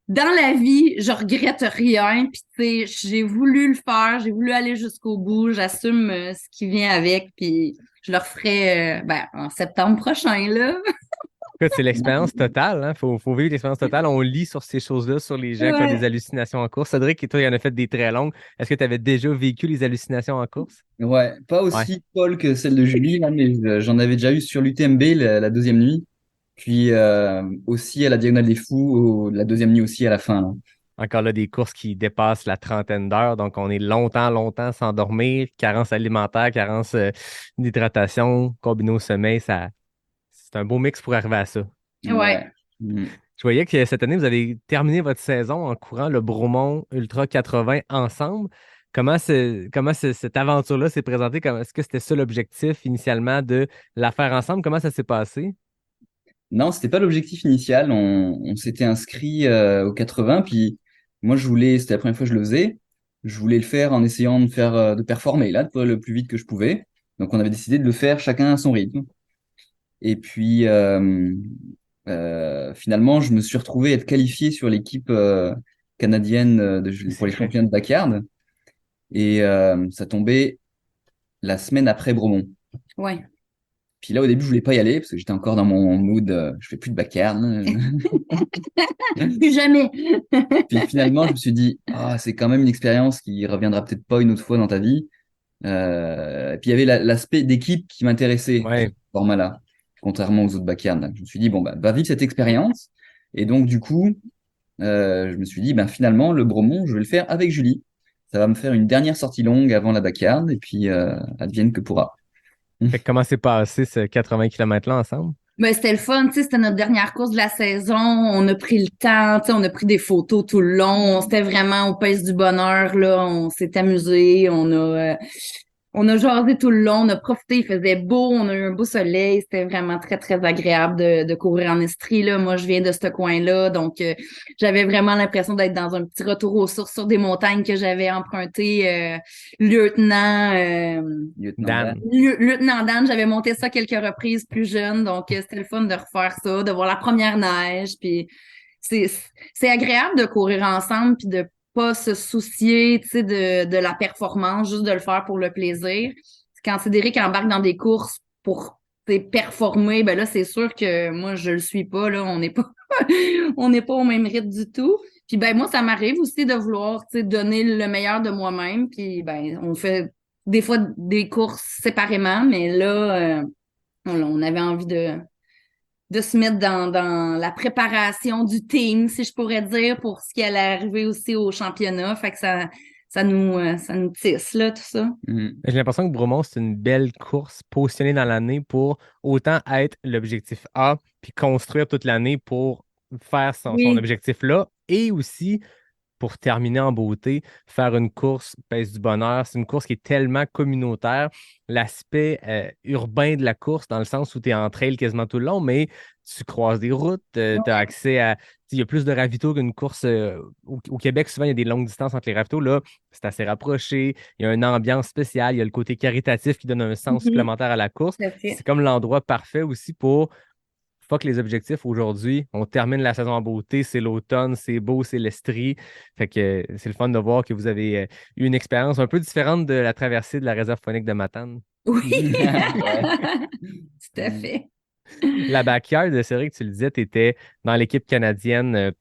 dans la vie, je regrette rien. Puis tu sais, j'ai voulu le faire, j'ai voulu aller jusqu'au bout. J'assume ce qui vient avec. Puis je le referai en septembre prochain là. Écoute, c'est l'expérience totale, hein? Faut vivre l'expérience totale. On lit sur ces choses-là, sur les gens qui ont des Ouais. hallucinations en course. Cédric, et toi, il en a fait des très longues. Est-ce que tu avais déjà vécu les hallucinations en course? Ouais, pas Ouais. aussi folle que celle de Julie, là, mais j'en avais déjà eu sur l'UTMB la deuxième nuit, puis aussi à la Diagonale des Fous, la deuxième nuit aussi à la fin, là. Encore là, des courses qui dépassent la trentaine d'heures. Donc, on est longtemps sans dormir. Carence alimentaire, carence d'hydratation, combiné au sommeil. C'est un beau mix pour arriver à ça. Ouais. Mm. Je voyais que cette année, vous avez terminé votre saison en courant le Bromont Ultra 80 ensemble. Cette aventure-là s'est présentée? Est-ce que c'était ça l'objectif initialement de la faire ensemble? Comment ça s'est passé? Non, c'était pas l'objectif initial. On s'était inscrit au 80, puis moi c'était la première fois que je le faisais. Je voulais le faire en essayant de performer là, le plus vite que je pouvais. Donc on avait décidé de le faire chacun à son rythme. Et puis finalement, je me suis retrouvé être qualifié sur l'équipe canadienne pour les championnats de backyard. Et ça tombait la semaine après Bromont. Ouais. Puis là, au début, je voulais pas y aller parce que j'étais encore dans mon mood, je fais plus de backyard, hein. Plus jamais. Puis finalement, je me suis dit, ah, c'est quand même une expérience qui reviendra peut-être pas une autre fois dans ta vie. Puis il y avait l'aspect d'équipe qui m'intéressait sur Ouais. ce format-là, contrairement aux autres backyards. Je me suis dit, bon, bah, va vivre cette expérience. Et donc, du coup, je me suis dit, ben, finalement, le Bromont, je vais le faire avec Julie. Ça va me faire une dernière sortie longue avant la backyard et puis advienne que pourra. Fait que comment s'est passé ce 80 km-là ensemble? Ben, c'était le fun, tu sais, c'était notre dernière course de la saison. On a pris le temps, tu sais, on a pris des photos tout le long. C'était vraiment au pays du bonheur, là. On s'est amusé, on a jasé tout le long, on a profité, il faisait beau, on a eu un beau soleil, c'était vraiment très, très agréable de courir en Estrie, là. Moi, je viens de ce coin-là, donc j'avais vraiment l'impression d'être dans un petit retour aux sources sur des montagnes que j'avais emprunté Dan. Lieutenant Dan, j'avais monté ça quelques reprises plus jeune, donc c'était le fun de refaire ça, de voir la première neige, puis c'est c'est agréable de courir ensemble puis de pas se soucier, tu sais, de la performance, juste de le faire pour le plaisir. Quand Cédric embarque dans des courses pour performer, ben là, c'est sûr que moi, je le suis pas, là, on n'est pas on n'est pas au même rythme du tout. Puis ben moi, ça m'arrive aussi de vouloir, donner le meilleur de moi-même. Puis ben, on fait des fois des courses séparément, mais là, on avait envie de se mettre dans la préparation du team, si je pourrais dire, pour ce qui allait arriver aussi au championnat. Fait que ça nous tisse, là, tout ça. J'ai l'impression que Bromont, c'est une belle course positionnée dans l'année pour autant être l'objectif A, puis construire toute l'année pour faire son objectif là, et aussi pour terminer en beauté, faire une course pèse du bonheur. C'est une course qui est tellement communautaire. L'aspect urbain de la course, dans le sens où tu es en trail quasiment tout le long, mais tu croises des routes, tu as accès à. Il y a plus de ravitaux qu'une course. Au Québec, souvent, il y a des longues distances entre les ravitaux. Là, c'est assez rapproché. Il y a une ambiance spéciale. Il y a le côté caritatif qui donne un sens supplémentaire à la course. C'est comme l'endroit parfait aussi pour. Fuck les objectifs aujourd'hui. On termine la saison en beauté. C'est l'automne, c'est beau, c'est l'Estrie. Fait que c'est le fun de voir que vous avez eu une expérience un peu différente de la traversée de la réserve faunique de Matane. Oui, tout à fait. La backyard, c'est vrai que tu le disais, tu étais dans l'équipe canadienne.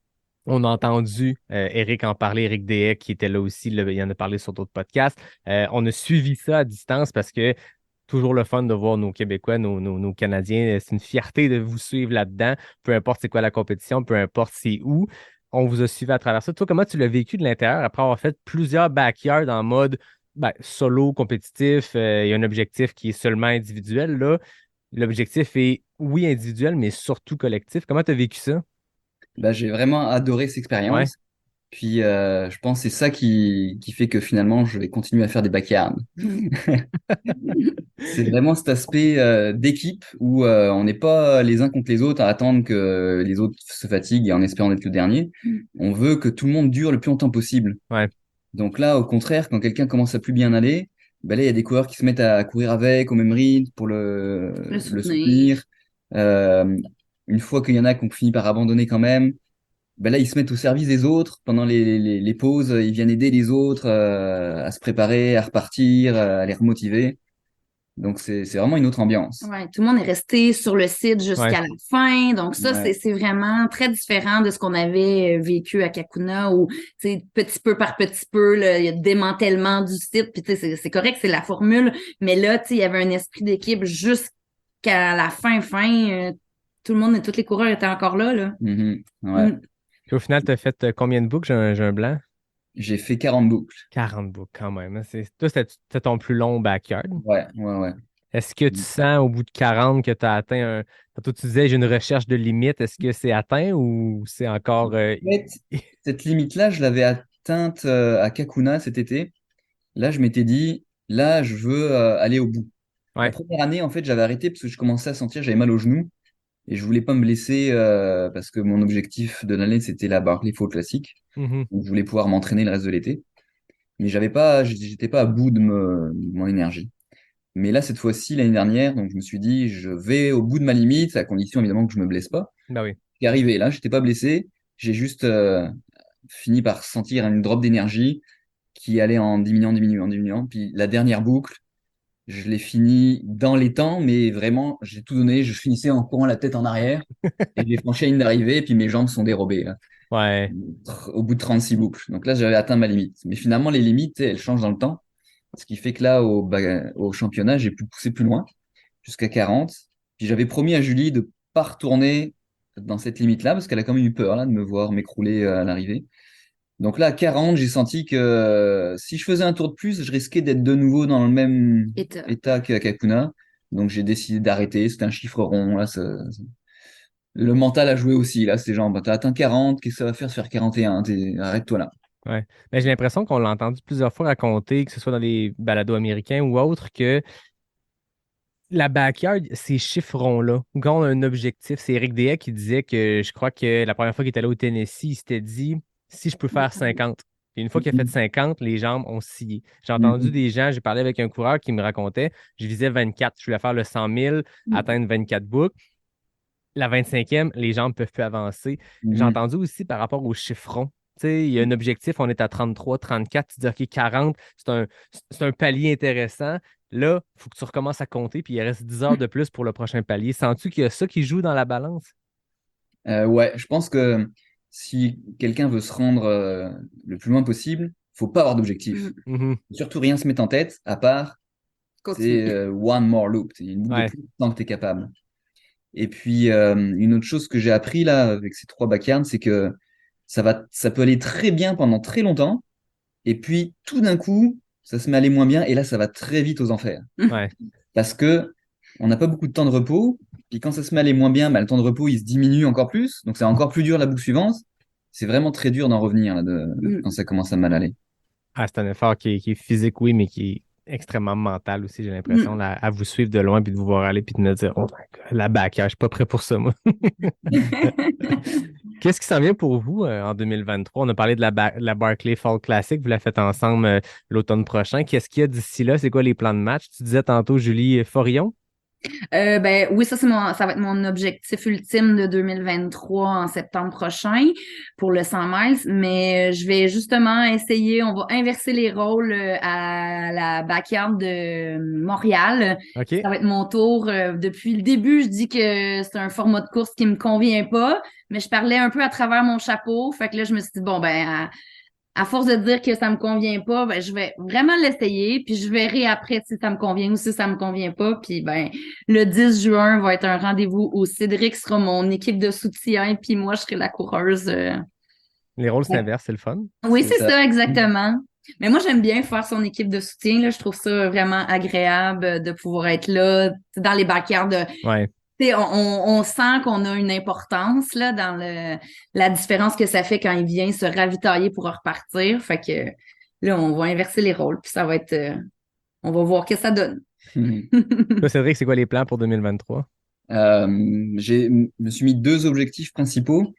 On a entendu Éric en parler, Éric Deshaies, qui était là aussi. Il en a parlé sur d'autres podcasts. On a suivi ça à distance parce que toujours le fun de voir nos Québécois, nos Canadiens. C'est une fierté de vous suivre là-dedans. Peu importe c'est quoi la compétition, peu importe c'est où. On vous a suivi à travers ça. Toi, comment tu l'as vécu de l'intérieur après avoir fait plusieurs backyards en mode solo, compétitif? Il y a un objectif qui est seulement individuel. Là, l'objectif est, oui, individuel, mais surtout collectif. Comment tu as vécu ça? J'ai vraiment adoré cette expérience. Puis je pense que c'est ça qui fait que finalement je vais continuer à faire des backyards. C'est vraiment cet aspect d'équipe où on n'est pas les uns contre les autres à attendre que les autres se fatiguent et en espérant être le dernier. On veut que tout le monde dure le plus longtemps possible. Ouais. Donc là, au contraire, quand quelqu'un commence à plus bien aller, là, il y a des coureurs qui se mettent à courir avec au même rythme pour le soutenir. Une fois qu'il y en a qui ont fini par abandonner quand même, là, ils se mettent au service des autres. Pendant les pauses, ils viennent aider les autres à se préparer, à repartir, à les remotiver. Donc, c'est vraiment une autre ambiance. Ouais, tout le monde est resté sur le site jusqu'à la fin. Donc, ça, c'est vraiment très différent de ce qu'on avait vécu à Kakuna où, petit peu par petit peu, là, il y a démantèlement du site. Puis, c'est correct, c'est la formule. Mais là, il y avait un esprit d'équipe jusqu'à la fin. Tout le monde et tous les coureurs étaient encore là, là. Puis au final, tu as fait combien de boucles? J'ai un blanc. J'ai fait 40 boucles. 40 boucles quand même. Hein. Toi, c'était ton plus long backyard. Ouais. Est-ce que tu sens au bout de 40 que tu as atteint un. Tantôt, tu disais, j'ai une recherche de limite. Est-ce que c'est atteint ou c'est encore. En fait, cette limite-là, je l'avais atteinte à Kakuna cet été. Là, je m'étais dit, là, je veux aller au bout. Ouais. La première année, en fait, j'avais arrêté parce que je commençais à sentir, j'avais mal au genou. Et je voulais pas me blesser parce que mon objectif de l'année, c'était la Barkley Fall Classic. Mm-hmm. Donc, je voulais pouvoir m'entraîner le reste de l'été. Mais j'étais pas à bout de mon énergie. Mais là, cette fois-ci, l'année dernière, donc je me suis dit, je vais au bout de ma limite, à condition évidemment que je me blesse pas. Ben oui. Ce qui est arrivé là, j'étais pas blessé. J'ai juste fini par sentir une drop d'énergie qui allait en diminuant. Puis la dernière boucle, je l'ai fini dans les temps, mais vraiment, j'ai tout donné. Je finissais en courant la tête en arrière et j'ai franchi la ligne d'arrivée et puis mes jambes sont dérobées là, Ouais. au bout de 36 boucles. Donc là, j'avais atteint ma limite. Mais finalement, les limites, elles changent dans le temps. Ce qui fait que là, au championnat, j'ai pu pousser plus loin, jusqu'à 40. Puis j'avais promis à Julie de pas retourner dans cette limite-là, parce qu'elle a quand même eu peur là, de me voir m'écrouler à l'arrivée. Donc là, à 40, j'ai senti que si je faisais un tour de plus, je risquais d'être de nouveau dans le même état qu'à Kakuna. Donc j'ai décidé d'arrêter. C'était un chiffre rond. Là, le mental a joué aussi. Là, c'est genre, t'as atteint 40, qu'est-ce que ça va faire de faire 41? Arrête-toi là. Ouais. Ben, j'ai l'impression qu'on l'a entendu plusieurs fois raconter, que ce soit dans les balados américains ou autres, que la backyard, ces chiffrons-là, quand on a un objectif, c'est Éric Deshaies qui disait que je crois que la première fois qu'il était allé au Tennessee, il s'était dit si je peux faire 50. Et une fois qu'il a fait 50, les jambes ont scié. J'ai entendu des gens, j'ai parlé avec un coureur qui me racontait, je visais 24, je voulais faire le 100 000, atteindre 24 boucles. La 25e, les jambes ne peuvent plus avancer. J'ai entendu aussi par rapport aux chiffrons. Tu sais, il y a un objectif, on est à 33, 34, tu dis OK, 40, c'est un palier intéressant. Là, il faut que tu recommences à compter, puis il reste 10 heures de plus pour le prochain palier. Sens-tu qu'il y a ça qui joue dans la balance? Ouais, je pense que si quelqu'un veut se rendre le plus loin possible, faut pas avoir d'objectif. Mhm. Surtout rien se mettre en tête, à part Continue. c'est one more loop, c'est une boucle de Ouais. plus tant que tu es capable. Et puis une autre chose que j'ai appris là avec ces 3 backyards, c'est que ça peut aller très bien pendant très longtemps, et puis tout d'un coup, ça se met à aller moins bien, et là ça va très vite aux enfers. Ouais. Parce que on n'a pas beaucoup de temps de repos, puis quand ça se met à aller moins bien, bah, le temps de repos il se diminue encore plus, donc c'est encore plus dur la boucle suivante. C'est vraiment très dur d'en revenir là, quand ça commence à mal aller. Ah, c'est un effort qui est physique, oui, mais qui est extrêmement mental aussi, j'ai l'impression, là, à vous suivre de loin, puis de vous voir aller, puis de me dire, oh my God, la back, je suis pas prêt pour ça, moi. Qu'est-ce qui s'en vient pour vous en 2023? On a parlé de la Barclay Fall Classic, vous la faites ensemble l'automne prochain. Qu'est-ce qu'il y a d'ici là? C'est quoi les plans de match? Tu disais tantôt, Julie Forion? Ben oui, ça va être mon objectif ultime de 2023 en septembre prochain pour le 100 miles, mais je vais justement on va inverser les rôles à la backyard de Montréal. OK. Ça va être mon tour. Depuis le début, je dis que c'est un format de course qui me convient pas, mais je parlais un peu à travers mon chapeau. Fait que là, je me suis dit, bon, ben, à force de dire que ça me convient pas, ben, je vais vraiment l'essayer, puis je verrai après si ça me convient ou si ça me convient pas. Puis ben, le 10 juin va être un rendez-vous où Cédric sera mon équipe de soutien, puis moi, je serai la coureuse. Les rôles Ouais. s'inversent, c'est le fun. Oui, C'est c'est ça. ça, exactement. Mais moi, j'aime bien faire son équipe de soutien. Là. Je trouve ça vraiment agréable de pouvoir être là dans les backyards. Ouais. On sent qu'on a une importance là, dans la différence que ça fait quand il vient se ravitailler pour repartir. Fait que là, on va inverser les rôles, puis ça va être. On va voir ce que ça donne. Toi, Cédric, c'est quoi les plans pour 2023? Me suis mis 2 objectifs principaux.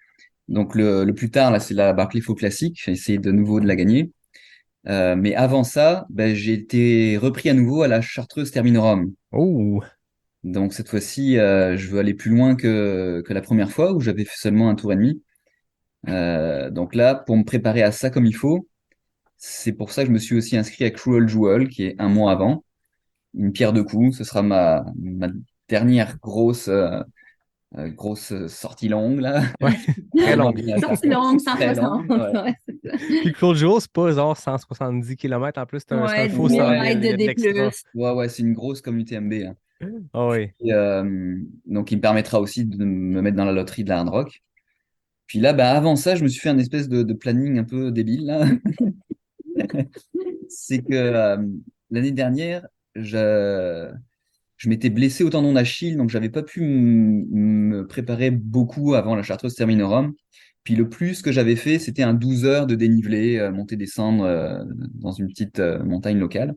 Donc le plus tard, là, c'est la Barclay Faux Classique. J'ai essayé de nouveau de la gagner. Mais avant ça, ben, j'ai été repris à nouveau à la Chartreuse Terminorum. Oh! Donc cette fois-ci, je veux aller plus loin que la première fois où j'avais fait seulement un tour et demi. Donc là, pour me préparer à ça comme il faut, c'est pour ça que je me suis aussi inscrit à Cruel Jewel, qui est un mois avant. Une pierre deux coups, ce sera ma dernière grosse sortie longue là. Ouais, très Vraiment longue. bien à faire. Sortie longue, Très 160. longue, ouais. Ouais, c'est ça. Puis Claude Jour, c'est pas genre 170 km. En plus, c'est un Ouais, 10 faux 100 000 000. mètres Il y de a de D+. l'extra. Ouais, c'est une grosse comme UTMB, hein. Ah oui. Et, donc, il me permettra aussi de me mettre dans la loterie de la Hard Rock. Puis là, bah, avant ça, je me suis fait un espèce de planning un peu débile, là. C'est que l'année dernière, je m'étais blessé au tendon d'Achille, donc j'avais pas pu me préparer beaucoup avant la Chartreuse Terminorum. Puis le plus que j'avais fait, c'était un 12 heures de dénivelé, monter-descendre dans une petite montagne locale.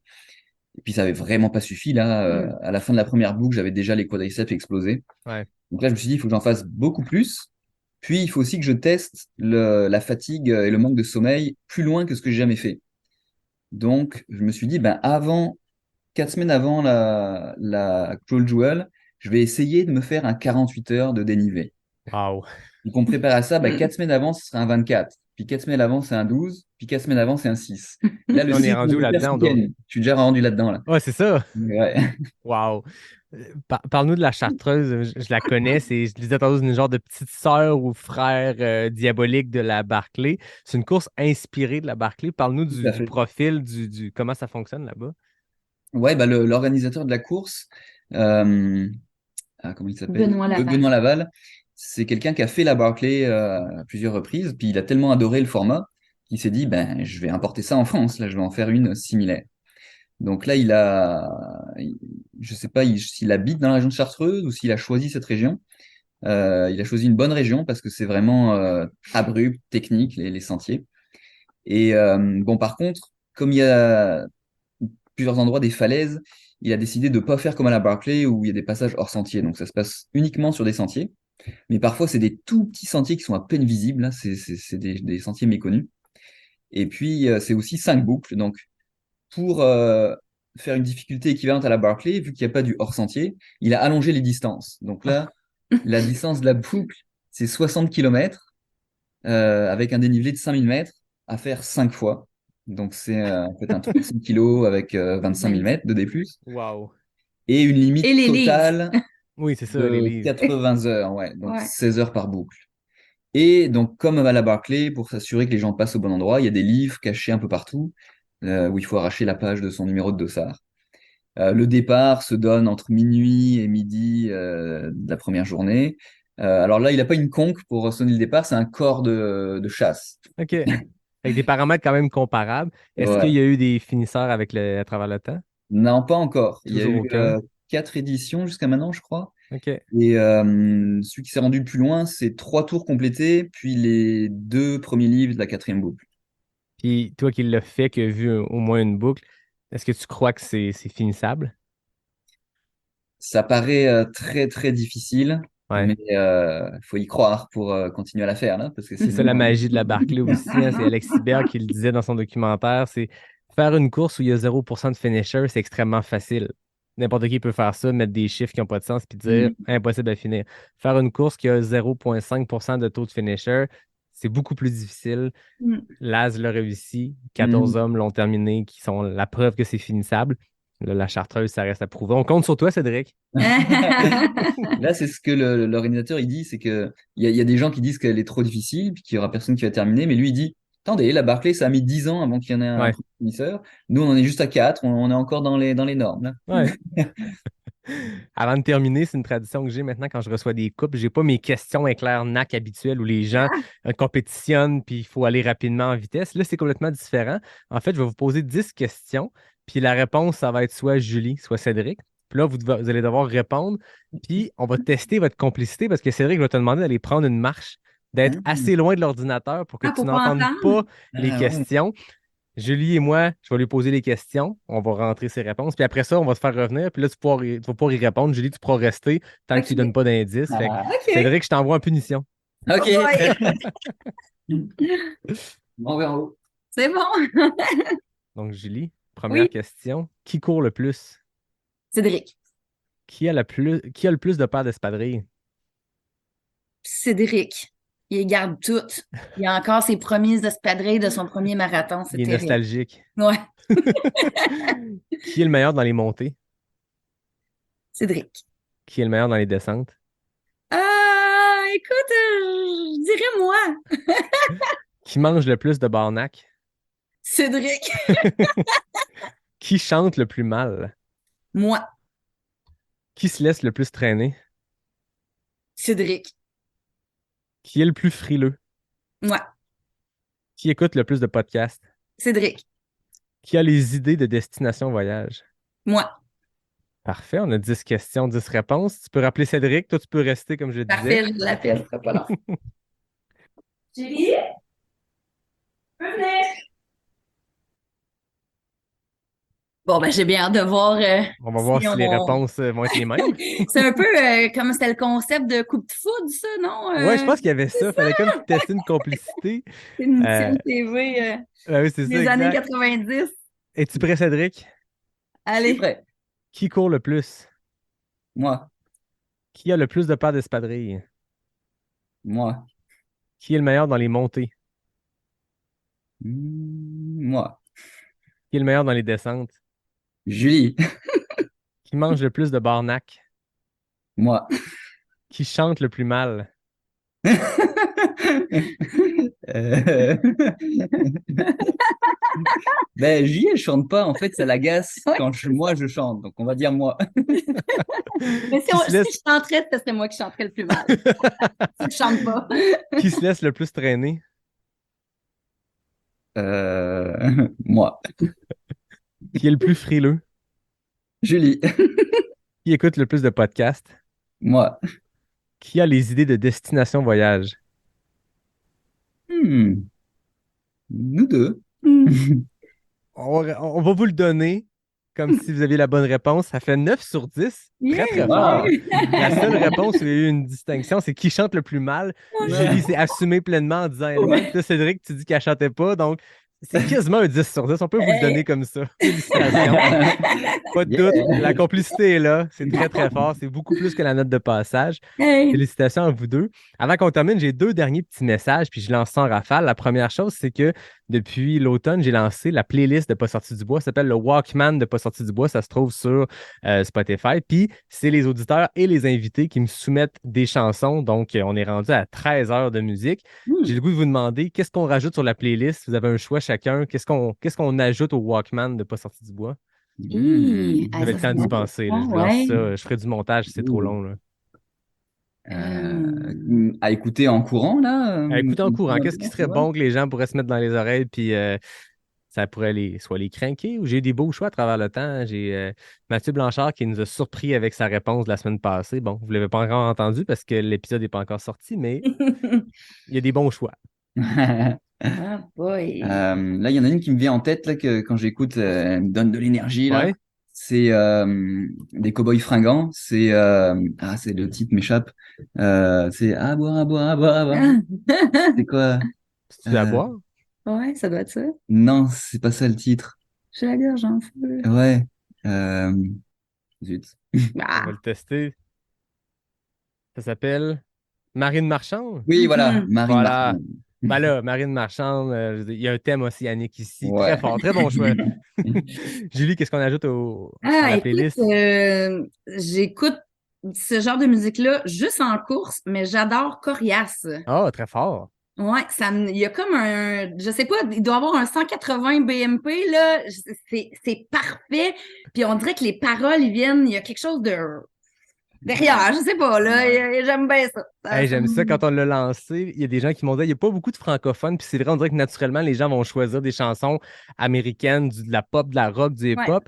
Et puis ça avait vraiment pas suffi là. À la fin de la première boucle, j'avais déjà les quadriceps explosés. Ouais. Donc là, je me suis dit, il faut que j'en fasse beaucoup plus. Puis il faut aussi que je teste la fatigue et le manque de sommeil plus loin que ce que j'ai jamais fait. Donc je me suis dit, ben 4 semaines avant la Cruel Jewel, je vais essayer de me faire un 48 heures de dénivelé. Wow. Donc on me prépare à ça, 4 semaines avant, ce sera un 24. Puis 4 semaines avant, c'est un 12. Puis 4 semaines avant, c'est un 6. Là, le On est 6, rendu je vais le faire là-dedans, ce week-end. Je suis déjà rendu là-dedans, là. Ouais, c'est ça. Ouais. Wow. Parle-nous de la Chartreuse. Je la connais. Je disais tantôt, c'est une genre de petite sœur ou frère diabolique de la Barclay. C'est une course inspirée de la Barclay. Parle-nous Tout à du fait. profil, comment ça fonctionne là-bas. Ouais, l'organisateur de la course, comment il s'appelle? Benoît Laval. Benoît Laval, c'est quelqu'un qui a fait la Barclay à plusieurs reprises, puis il a tellement adoré le format qu'il s'est dit, ben, je vais importer ça en France, là, je vais en faire une similaire. Donc là, je sais pas s'il habite dans la région de Chartreuse ou s'il a choisi cette région. Il a choisi une bonne région parce que c'est vraiment abrupt, technique, les sentiers. Et bon, par contre, comme il y a plusieurs endroits des falaises, il a décidé de ne pas faire comme à la Barclay où il y a des passages hors sentier. Donc ça se passe uniquement sur des sentiers. Mais parfois, c'est des tout petits sentiers qui sont à peine visibles, là. C'est des sentiers méconnus. Et puis, c'est aussi 5 boucles. Donc, pour faire une difficulté équivalente à la Barclay, vu qu'il n'y a pas du hors sentier, il a allongé les distances. Donc là, la distance de la boucle, c'est 60 km avec un dénivelé de 5000 mètres à faire 5 fois. Donc, c'est en fait un 300 kilos avec 25 000 mètres de D+, Wow. et une limite Et les livres. totale Oui, c'est ça, les de livres. 80 heures, ouais, donc Ouais. 16 heures par boucle. Et donc, comme à la Barclay, pour s'assurer que les gens passent au bon endroit, il y a des livres cachés un peu partout où il faut arracher la page de son numéro de dossard. Le départ se donne entre minuit et midi de la première journée. Alors là, il n'a pas une conque pour sonner le départ, c'est un corps de chasse. OK. Avec des paramètres quand même comparables. Est-ce qu'il Ouais. y a eu des finisseurs à travers le temps? Non, pas encore. Il y a Toujours eu aucun. 4 éditions jusqu'à maintenant, je crois. OK. Et celui qui s'est rendu le plus loin, c'est 3 tours complétés, puis les 2 premiers livres de la 4e boucle. Puis toi qui l'as fait, qui as vu au moins une boucle, est-ce que tu crois que c'est finissable? Ça paraît très très difficile, Ouais. mais faut y croire pour continuer à la faire là, parce que C'est ça sinon. la magie de la Barclay aussi, hein. C'est Alex Hibert qui le disait dans son documentaire. C'est faire une course où il y a 0% de finisher, c'est extrêmement facile. N'importe qui peut faire ça, mettre des chiffres qui n'ont pas de sens puis dire impossible à finir. Faire une course qui a 0,5% de taux de finisher, c'est beaucoup plus difficile. Mm. Laz l'a réussi. 14 Mm. hommes l'ont terminé qui sont la preuve que c'est finissable. Là, la Chartreuse, ça reste à prouver. On compte sur toi, Cédric. Là, c'est ce que l'organisateur il dit, c'est que il y a des gens qui disent qu'elle est trop difficile, puis qu'il y aura personne qui va terminer, mais lui il dit, attendez, la Barclay, ça a mis 10 ans avant qu'il y en ait un Ouais. premier finisseur. Nous, on en est juste à 4, on est encore dans les normes là. Ouais. Avant de terminer, c'est une tradition que j'ai maintenant quand je reçois des coupes. J'ai pas mes questions éclair NAC habituelles où les gens compétitionnent puis il faut aller rapidement en vitesse. Là, c'est complètement différent. En fait, je vais vous poser 10 questions, puis la réponse, ça va être soit Julie, soit Cédric. Puis là, vous allez devoir répondre, puis on va tester votre complicité parce que Cédric va te demander d'aller prendre une marche, d'être assez loin de l'ordinateur pour que tu Pour pas n'entendes entendre. pas les Ah, ouais. questions. Julie et moi, je vais lui poser les questions. On va rentrer ses réponses. Puis après ça, on va te faire revenir. Puis là, tu vas pouvoir y répondre. Julie, tu pourras rester tant que tu ne donnes pas d'indices. Fait que, OK. Cédric, je t'envoie en punition. Ok. Ouais. On verra en haut. C'est bon. Donc, Julie, première Oui. question. Qui court le plus? Cédric. Qui a le plus de paires d'espadrilles? Cédric. Il les garde toutes. Il a encore ses premiers espadrilles de son premier marathon. C'est Il est terrible. nostalgique. Ouais. Qui est le meilleur dans les montées? Cédric. Qui est le meilleur dans les descentes? Écoute, je dirais moi. Qui mange le plus de barnac? Cédric. Qui chante le plus mal? Moi. Qui se laisse le plus traîner? Cédric. Qui est le plus frileux? Moi. Qui écoute le plus de podcasts? Cédric. Qui a les idées de destination voyage? Moi. Parfait, on a 10 questions, 10 réponses. Tu peux rappeler Cédric, toi tu peux rester comme je Parfait, disais. je l'appelle. Ce sera pas long. Julie? Peux venir? Bon, ben, j'ai bien hâte de voir. On va voir si les on- réponses vont être les mêmes. C'est un peu comme c'était le concept de coupe de foudre, ça, non? Ouais, je pense qu'il y avait ça. Fallait comme tester une complicité. C'est une Euh, série TV oui, c'est ça, des années exact. 90. Es-tu prêt, Cédric? Je suis Allez. prêt. Qui court le plus? Moi. Qui a le plus de paires d'espadrilles? Moi. Qui est le meilleur dans les montées? Moi. Qui est le meilleur dans les descentes? Julie. Qui mange le plus de barnac? Moi. Qui chante le plus mal? Euh, Ben, Julie, elle chante pas. En fait, ça l'agace Ouais. quand moi, je chante. Donc, on va dire moi. Mais Qui se laisse- si je chanterais, ce serait moi qui chanterais le plus mal. Si je chante pas. Qui se laisse le plus traîner? Moi. Qui est le plus frileux? Julie. Qui écoute le plus de podcasts? Moi. Qui a les idées de destination voyage? Nous deux. On va vous le donner comme si vous aviez la bonne réponse. Ça fait 9 sur 10. Très, très Yeah! fort. Wow. La seule réponse où il y a eu une distinction, c'est qui chante le plus mal. Julie s'est assumée pleinement en disant elle-même. Puis là, Cédric, tu dis qu'elle chantait pas. Donc, c'est quasiment un 10 sur 10. On peut vous le donner comme ça. Félicitations. Pas de doute. La complicité est là. C'est très, très fort. C'est beaucoup plus que la note de passage. Hey. Félicitations à vous deux. Avant qu'on termine, j'ai 2 derniers petits messages, puis je lance ça en rafale. La première chose, c'est que depuis l'automne, j'ai lancé la playlist de Pas sorti du bois. Ça s'appelle le Walkman de Pas sorti du bois. Ça se trouve sur Spotify. Puis, c'est les auditeurs et les invités qui me soumettent des chansons. Donc, on est rendu à 13 heures de musique. J'ai le goût de vous demander qu'est-ce qu'on rajoute sur la playlist. Vous avez un choix chacun. Qu'est-ce qu'on ajoute au Walkman de Pas sorti du bois? Hi, J'avais le temps d'y penser. Là. Je vous lance ça. Je ferai du montage si c'est trop long. Là. À écouter en courant, là? Écoutez en courant, qu'est-ce qui serait bon que les gens pourraient se mettre dans les oreilles, puis ça pourrait soit les craquer, ou j'ai eu des beaux choix à travers le temps. J'ai Mathieu Blanchard qui nous a surpris avec sa réponse de la semaine passée. Bon, vous ne l'avez pas encore entendu parce que l'épisode n'est pas encore sorti, mais il y a des bons choix. Ah boy. Là, il y en a une qui me vient en tête là, que quand j'écoute, elle me donne de l'énergie. Là. Ouais. C'est des Cowboys fringants. C'est le titre m'échappe. C'est à boire, à boire, à boire, à boire. C'est quoi? C'est à boire? Ouais, ça doit être ça. Non, c'est pas ça le titre. J'ai la gorge en feu. Ouais. Zut. On va le tester. Ça s'appelle Marine Marchand? Oui, voilà. Marine Voilà. Marchand. Ben là, Marine Marchand, il y a un thème océanique ici. Ouais. Très fort, très bon choix. Julie, qu'est-ce qu'on ajoute à la playlist? J'écoute ce genre de musique-là juste en course, mais j'adore Corias. Ah, très fort. Ouais, il y a comme je sais pas, il doit avoir un 180 BMP, là. C'est parfait. Puis on dirait que les paroles, il y a quelque chose de derrière, je sais pas, là. J'aime bien ça. Hey, j'aime ça. Quand on l'a lancé, il y a des gens qui m'ont dit il n'y a pas beaucoup de francophones. Puis c'est vrai, on dirait que naturellement, les gens vont choisir des chansons américaines, de la pop, de la rock, du hip-hop.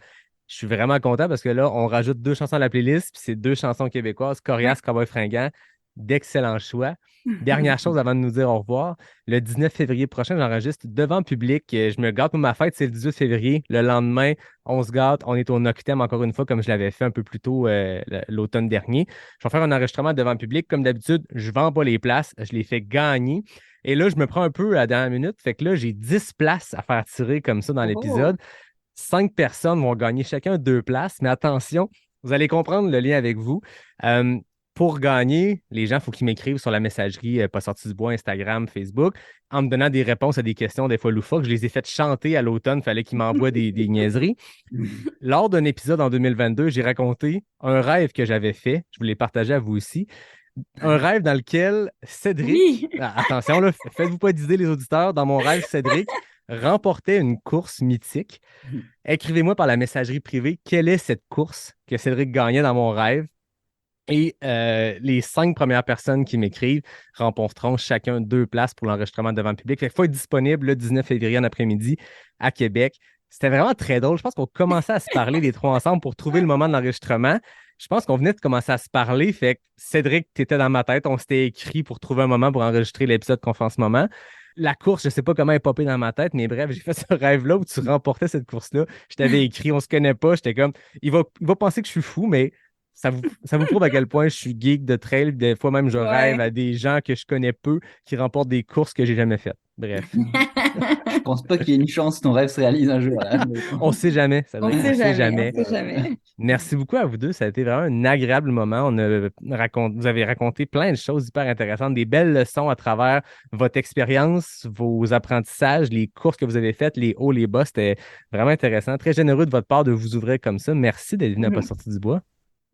Je suis vraiment content parce que là, on rajoute 2 chansons à la playlist, puis c'est 2 chansons québécoises, Corias, Cowboy Fringant. D'excellents choix. Dernière chose avant de nous dire au revoir. Le 19 février prochain, j'enregistre devant public. Je me gâte pour ma fête, c'est le 18 février. Le lendemain, on se gâte. On est au Noctem encore une fois, comme je l'avais fait un peu plus tôt l'automne dernier. Je vais faire un enregistrement devant public. Comme d'habitude, je ne vends pas les places. Je les fais gagner. Et là, je me prends un peu à la dernière minute. Fait que là, j'ai 10 places à faire tirer comme ça dans l'épisode. 5 personnes vont gagner chacun 2 places. Mais attention, vous allez comprendre le lien avec vous. Pour gagner, les gens, il faut qu'ils m'écrivent sur la messagerie Pas sorti du bois, Instagram, Facebook, en me donnant des réponses à des questions des fois loufoques. Je les ai faites chanter à l'automne, il fallait qu'ils m'envoient des niaiseries. Lors d'un épisode en 2022, j'ai raconté un rêve que j'avais fait. Je vous l'ai partagé à vous aussi. Un rêve dans lequel Cédric, attention, là, faites-vous pas d'idée les auditeurs, dans mon rêve, Cédric remportait une course mythique. Écrivez-moi par la messagerie privée quelle est cette course que Cédric gagnait dans mon rêve. Et les 5 premières personnes qui m'écrivent remporteront chacun 2 places pour l'enregistrement devant le public. Il faut être disponible le 19 février en après-midi à Québec. C'était vraiment très drôle. Je pense qu'on commençait à se parler les 3 ensemble pour trouver le moment de l'enregistrement. Je pense qu'on venait de commencer à se parler. Fait que Cédric, tu étais dans ma tête. On s'était écrit pour trouver un moment pour enregistrer l'épisode qu'on fait en ce moment. La course, je ne sais pas comment elle est popée dans ma tête, mais bref, j'ai fait ce rêve-là où tu remportais cette course-là. Je t'avais écrit, on ne se connaît pas. J'étais comme, il va penser que je suis fou, mais ça vous prouve à quel point je suis geek de trail. Des fois même, je rêve à des gens que je connais peu qui remportent des courses que j'ai jamais faites. Bref. Je pense pas qu'il y ait une chance que ton rêve se réalise un jour. Là. On sait jamais. On sait jamais. Merci beaucoup à vous deux. Ça a été vraiment un agréable moment. Vous avez raconté plein de choses hyper intéressantes, des belles leçons à travers votre expérience, vos apprentissages, les courses que vous avez faites, les hauts, les bas. C'était vraiment intéressant. Très généreux de votre part de vous ouvrir comme ça. Merci d'être venu à Pas sorti du bois.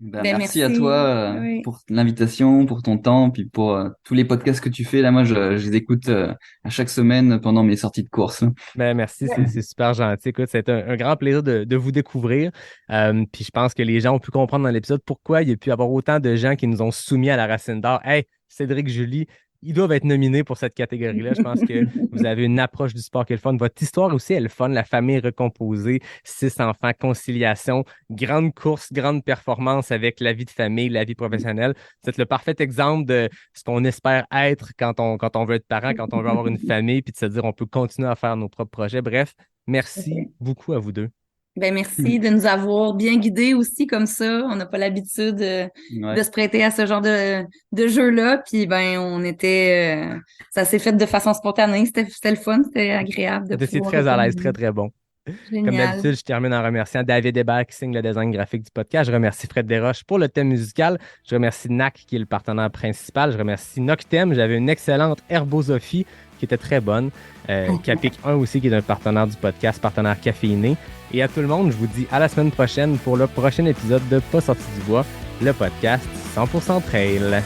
Merci à toi pour l'invitation, pour ton temps, puis pour tous les podcasts que tu fais. Là, moi, je les écoute à chaque semaine pendant mes sorties de course. Merci, c'est super gentil. Écoute, c'est un grand plaisir de vous découvrir. Puis je pense que les gens ont pu comprendre dans l'épisode pourquoi il y a pu y avoir autant de gens qui nous ont soumis à la Racine d'Or. Hey, Cédric, Julie, ils doivent être nominés pour cette catégorie-là. Je pense que vous avez une approche du sport qui est le fun. Votre histoire aussi est le fun. La famille recomposée, 6 enfants, conciliation, grande course, grande performance avec la vie de famille, la vie professionnelle. Vous êtes le parfait exemple de ce qu'on espère être quand on veut être parent, quand on veut avoir une famille, puis de se dire on peut continuer à faire nos propres projets. Bref, merci beaucoup à vous deux. Merci de nous avoir bien guidés aussi comme ça. On n'a pas l'habitude de se prêter à ce genre de jeu-là. Puis ça s'est fait de façon spontanée. C'était le fun, c'était agréable. C'était très à l'aise, très, très bon. Génial. Comme d'habitude, je termine en remerciant David Hébert qui signe le design graphique du podcast. Je remercie Fred Desroches pour le thème musical. Je remercie NAC qui est le partenaire principal. Je remercie Noctem. J'avais une excellente herbosophie qui était très bonne. Capic 1 aussi, qui est un partenaire du podcast, partenaire caféiné. Et à tout le monde, je vous dis à la semaine prochaine pour le prochain épisode de Pas sorti du bois, le podcast 100% Trail.